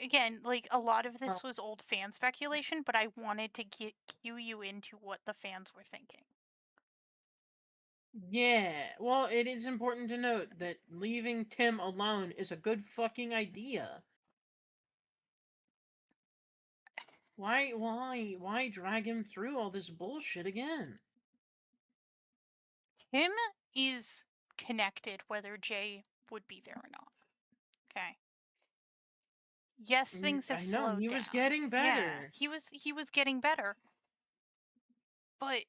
Again, like, a lot of this was old fan speculation, but I wanted to cue you into what the fans were thinking. Yeah, well, it is important to note that leaving Tim alone is a good fucking idea. Why drag him through all this bullshit again? Tim is connected whether Jay would be there or not. Okay. Yes, things have I know, slowed he down. was getting better. Yeah, he was getting better. But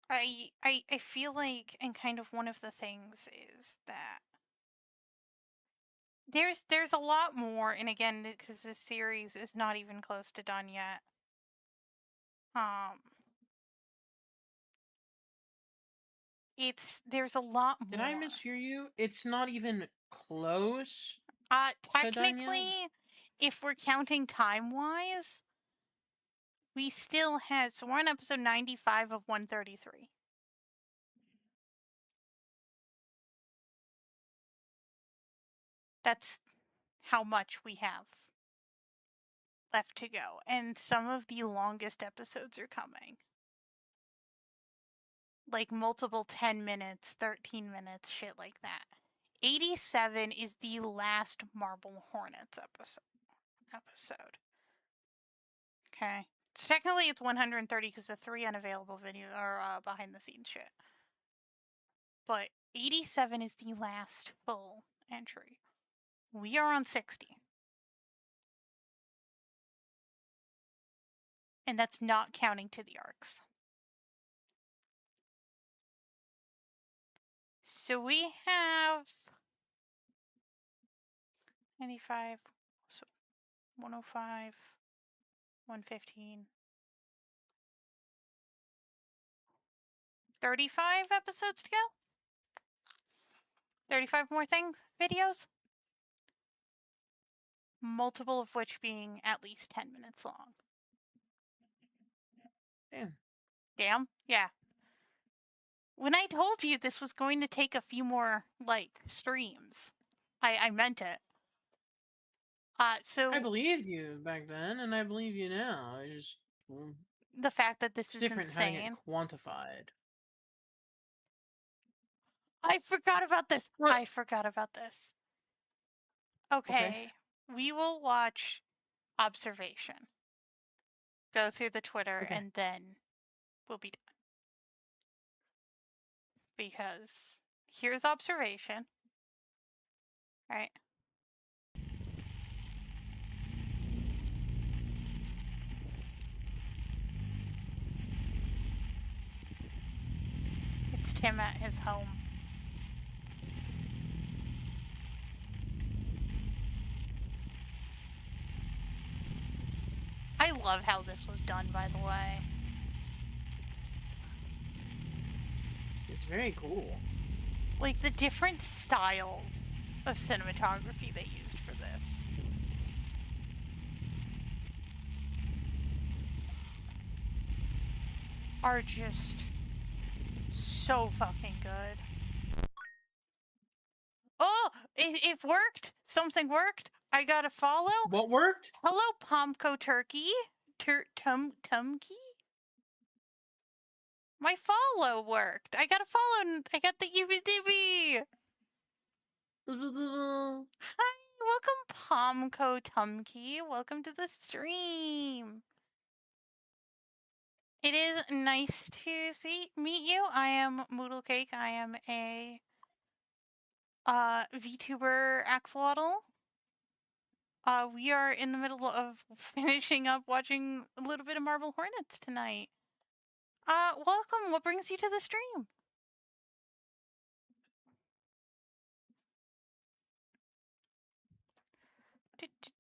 I feel like, and kind of one of the things is that there's a lot more, and again, because this series is not even close to done yet. There's a lot more. Did I mishear you? It's not even close. Technically, if we're counting time-wise, we still have. So we're on episode 95 of 133. That's how much we have left to go, and some of the longest episodes are coming. Like multiple 10 minutes, 13 minutes, shit like that. 87 is the last Marble Hornets episode. Okay. So technically it's 130 because the 3 unavailable video or behind the scenes shit. But 87 is the last full entry. We are on 60. And that's not counting to the arcs. So we have 95, so 105, 115, 35 episodes to go? 35 more videos? Multiple of which being at least 10 minutes long. Damn? Yeah. When I told you this was going to take a few more, streams, I meant it. So I believed you back then, and I believe you now. I just the fact that this is different insane. having it quantified. I forgot about this. What? I forgot about this. Okay. We will watch Observation. Go through the Twitter, and then we'll be done. Because here's Observation. All right. It's Tim at his home. I love how this was done, by the way. It's very cool. Like, the different styles of cinematography they used for this. Are just so fucking good. Oh, it worked. Something worked. I got a follow. What worked? Hello, Pomco Turkey. Tumkey? My follow worked. I got a follow. I got the UBDB. Hi, welcome, Pomco Tumkey. Welcome to the stream. It is nice to meet you. I am Moodle Cake. I am a VTuber Axolotl. We are in the middle of finishing up watching a little bit of Marble Hornets tonight. Welcome. What brings you to the stream?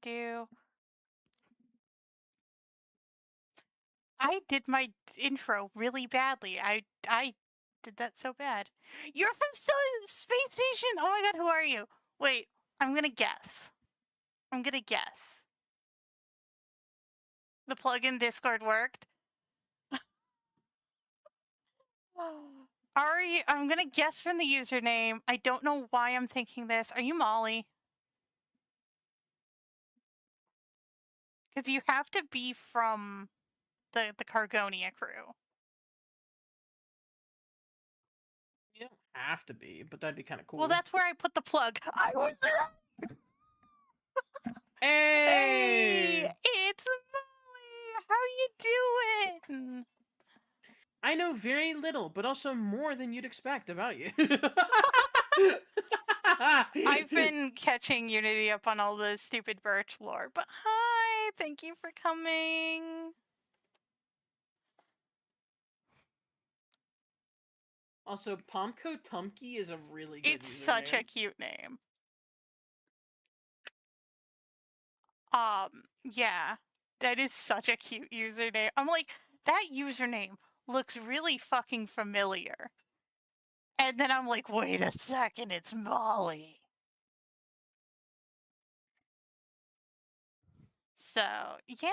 Do. I did my intro really badly. I did that so bad. You're from Space Station. Oh my god, who are you? Wait, I'm gonna guess. The plugin Discord worked. Ari, I'm gonna guess from the username. I don't know why I'm thinking this. Are you Molly? Because you have to be from the Cargonia crew. You don't have to be, but that'd be kind of cool. Well, that's where I put the plug. I was right. Hey! It's Molly. How you doing? I know very little, but also more than you'd expect about you. I've been catching Unity up on all the stupid Birch lore, but hi, thank you for coming. Also, Pomko Tumke is a really good It's such a username. cute name. Yeah, that is such a cute username. I'm like, that username looks really fucking familiar. And then I'm like, wait a second, it's Molly. So, yeah.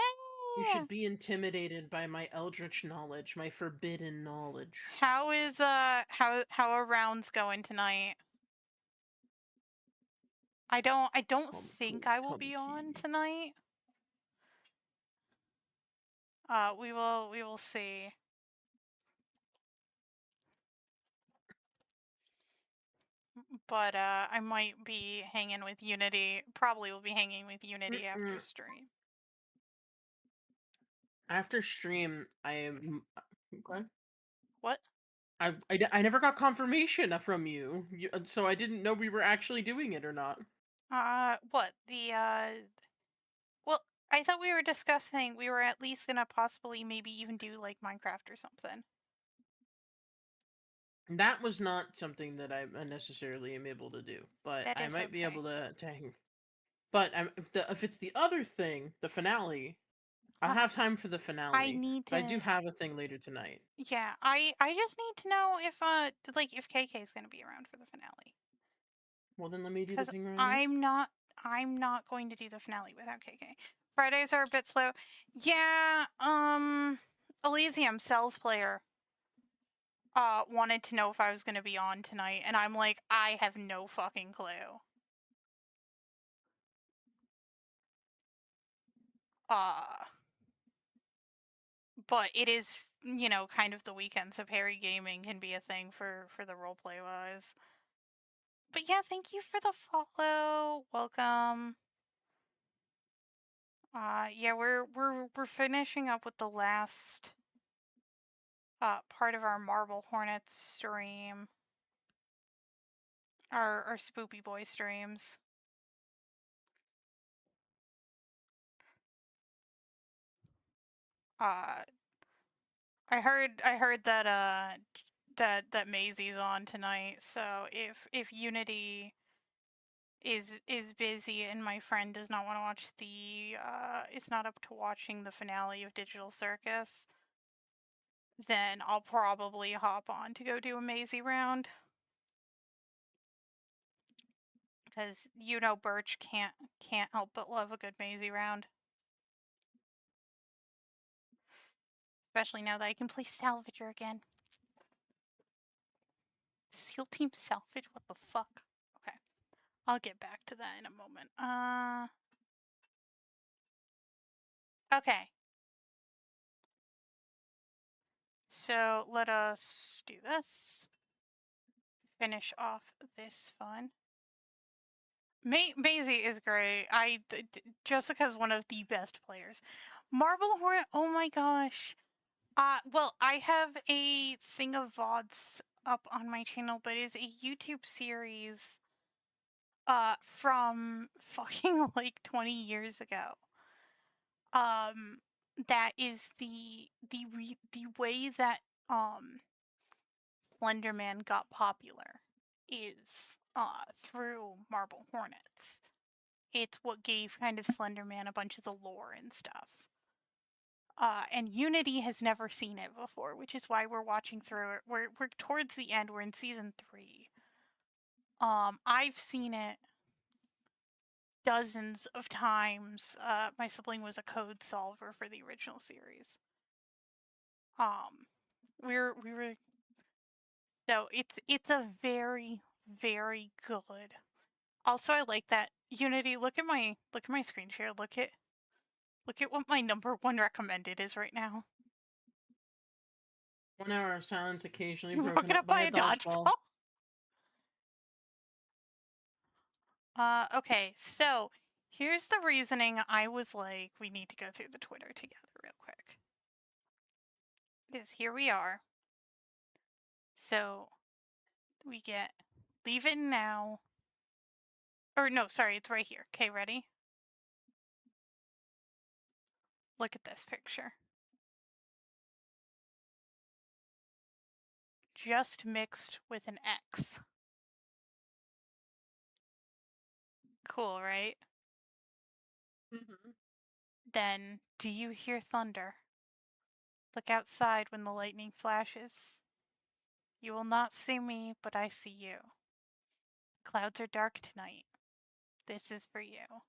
You should be intimidated by my eldritch knowledge, my forbidden knowledge. How is how are rounds going tonight? I don't think I will be on tonight. We will see. But I might be hanging with Unity. Probably will be hanging with Unity after stream. After stream, I am okay. What? I never got confirmation from you, so I didn't know we were actually doing it or not. What? Well, I thought we were discussing we were at least gonna possibly maybe even do like Minecraft or something. That was not something that I necessarily am able to do, but That I is might be okay. able to hang. But if it's the other thing, the finale, I'll have time for the finale. I need but I do to- have a thing later tonight. Yeah, I just need to know if like if KK is gonna be around for the finale. Well, then let me do the Because thing right now. I'm not going to do the finale without KK. Fridays are a bit slow. Yeah, Elysium Cells player wanted to know if I was gonna be on tonight, and I'm like, I have no fucking clue. But it is, you know, kind of the weekend, so Perry Gaming can be a thing for the roleplay wise. But yeah, thank you for the follow. Welcome. Yeah, we're finishing up with the last part of our Marble Hornets stream. Our Spoopy Boy streams. I heard that that Maisie's on tonight, so if Unity is busy and my friend does not want to watch the is not up to watching the finale of Digital Circus, then I'll probably hop on to go do a Maisie round. Because you know Birch can't help but love a good Maisie round. Especially now that I can play Salvager again. SEAL Team Salvage? What the fuck? Okay. I'll get back to that in a moment. Okay. So let us do this. Finish off this fun. Maisie is great. Jessica's one of the best players. Marble Hornet, oh my gosh. Well, I have a thing of VODs up on my channel, but it's a YouTube series from fucking like 20 years ago. That is the way that Slender Man got popular is through Marble Hornets. It's what gave kind of Slender Man a bunch of the lore and stuff. And Unity has never seen it before, which is why we're watching through it. We're towards the end. We're in season 3. I've seen it dozens of times. My sibling was a code solver for the original series. We were so it's a very, very good. Also, I like that Unity. Look at my screen share. Look at what my #1 recommended is right now. 1 hour of silence occasionally We're broken gonna up by buy a dodgeball. Okay, so here's the reasoning I was like, we need to go through the Twitter together real quick. Because here we are. So we get leave it now. Or no, sorry, it's right here. Okay, ready? Look at this picture. Just mixed with an X. Cool, right? Mm-hmm. Then, do you hear thunder? Look outside when the lightning flashes. You will not see me, but I see you. Clouds are dark tonight. This is for you.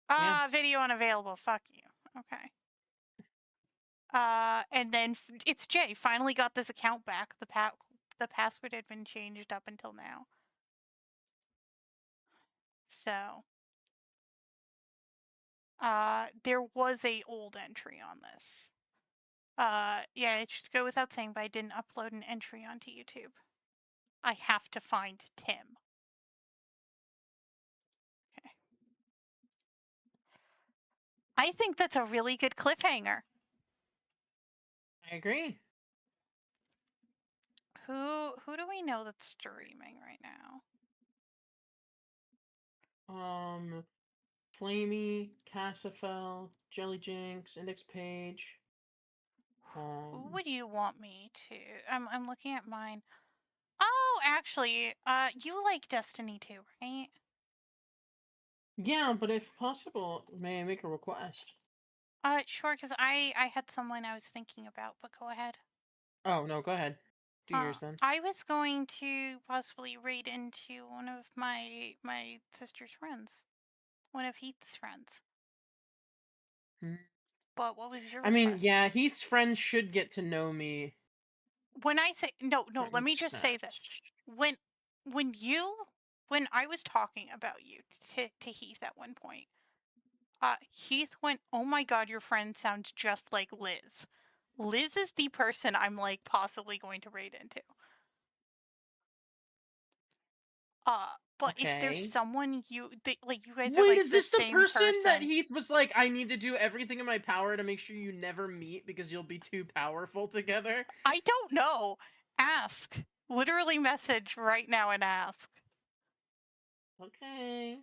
Yeah. Video unavailable. Fuck you. Okay. And then it's Jay. Finally got this account back. The password had been changed up until now. So, there was a old entry on this. Yeah, it should go without saying, but I didn't upload an entry onto YouTube. I have to find Tim. Okay. I think that's a really good cliffhanger. I agree. Who do we know that's streaming right now? Flamey, Cassafel, Jelly Jinx, Index Page. Who would you want me to? I'm looking at mine. Oh, actually, you like Destiny 2, right? Yeah, but if possible, may I make a request? Sure, because I had someone I was thinking about, but go ahead. Oh, no, go ahead. Do yours then. I was going to possibly raid into one of my sister's friends. One of Heath's friends. But what was your request? I mean, yeah, Heath's friends should get to know me. When I say no, let me just say this. When I was talking about you to Heath at one point, Heath went, "Oh my god, your friend sounds just like Liz." Liz is the person I'm like possibly going to raid into. But if there's someone you guys are like is this the the same person that Heath was like, I need to do everything in my power to make sure you never meet because you'll be too powerful together? I don't know. Ask. Literally message right now and ask. Okay.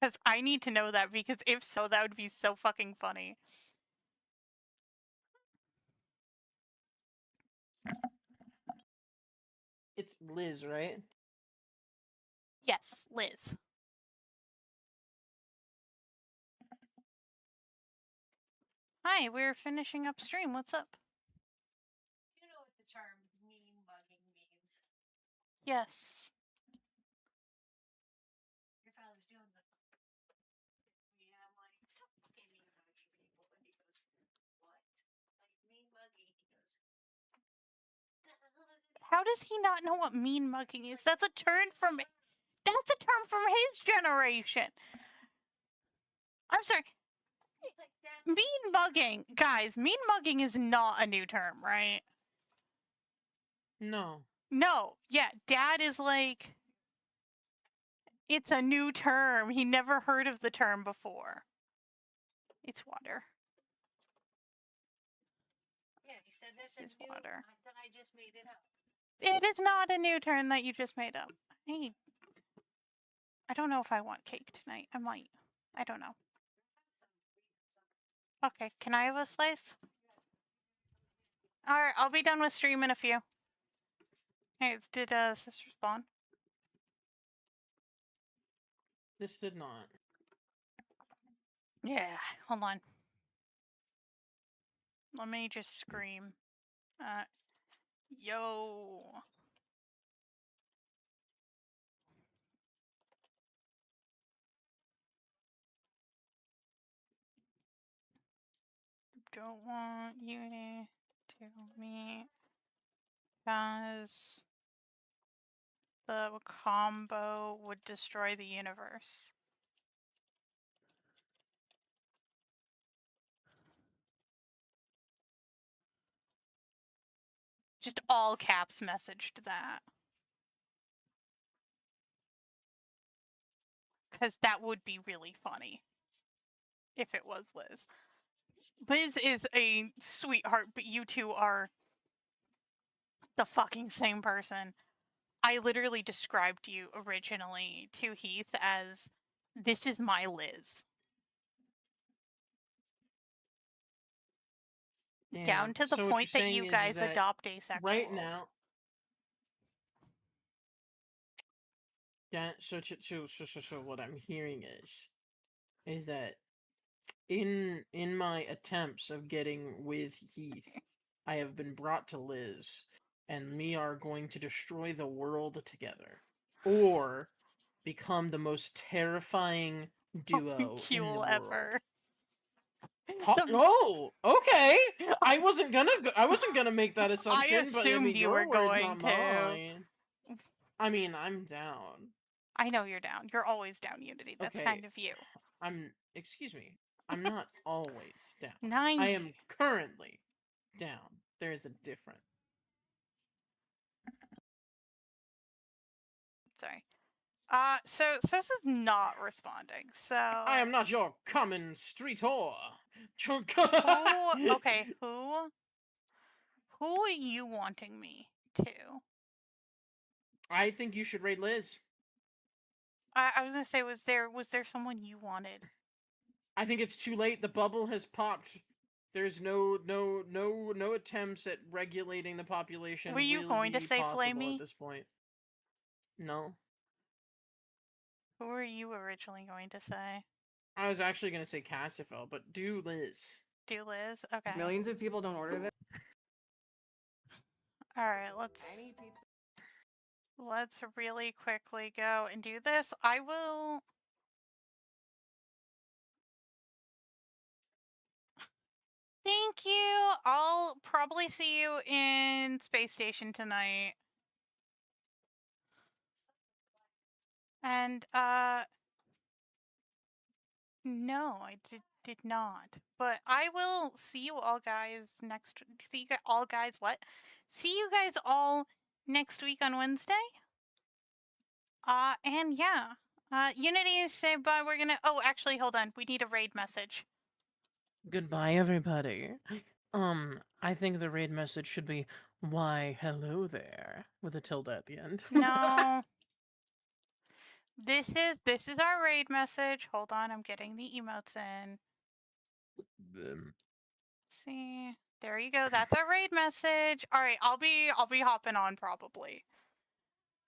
Because I need to know that, because if so, that would be so fucking funny. It's Liz, right? Yes, Liz. Hi, we're finishing up stream. What's up? Do you know what the term mean mugging means? Yes. Your father's doing the. Yeah, I'm like, stop fucking mean mugging people. And he goes, what? Like, mean mugging? He goes, the hell is it? How does he not know what mean mugging is? That's a term from his generation. I'm sorry. Like mean mugging, guys, mean mugging is not a new term, right? No. No. Yeah, Dad is like, it's a new term. He never heard of the term before. It's water. Yeah, he said that's This is new. water. Then I just made it up. It is not a new turn that you just made up. Hey, I don't know if I want cake tonight. I might. I don't know. Okay, can I have a slice? Alright, I'll be done with stream in a few. Hey, did sister spawn? This did not. Yeah, hold on. Let me just scream. Yo. Don't want you to meet because the combo would destroy the universe. Just all caps messaged that. Because that would be really funny if it was Liz. Liz is a sweetheart, but you two are the fucking same person. I literally described you originally to Heath as, this is my Liz. Down to the So what point you're that you saying is guys that adopt asexuals. right now. Yeah. So what I'm hearing is that in my attempts of getting with Heath, I have been brought to Liz, and we are going to destroy the world together, or become the most terrifying duo in the world. ever. Oh, okay. I wasn't gonna make that assumption, but I assumed mean, you your were words, going not to. mine. I mean, I'm down. I know you're down. You're always down, Unity. That's Okay. kind of you. Excuse me. I'm not always down. 90. I am currently down. There is a difference. Sorry. So Sis is not responding, so... I am not your common street whore. Okay, who are you wanting me to? I think you should raid Liz. I was gonna say, was there someone you wanted? I think it's too late. The bubble has popped. There's no attempts at regulating the population. Were you going to say Flamey at this point? No. Who were you originally going to say? I was actually going to say Cassifel, but do Liz. Do Liz? Okay. Millions of people don't order this. Alright, let's really quickly go and do this. I will... Thank you! I'll probably see you in Space Station tonight. And, no, I did not. But I will see you all guys see you guys all next week on Wednesday. And yeah. Unity, say bye. We're gonna... Oh, actually, hold on. We need a raid message. Goodbye, everybody. I think the raid message should be, why, hello there, with a tilde at the end. No. This is our raid message. Hold on, I'm getting the emotes in. See, there you go. That's our raid message. All right, I'll be hopping on probably.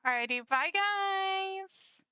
Alrighty, bye guys.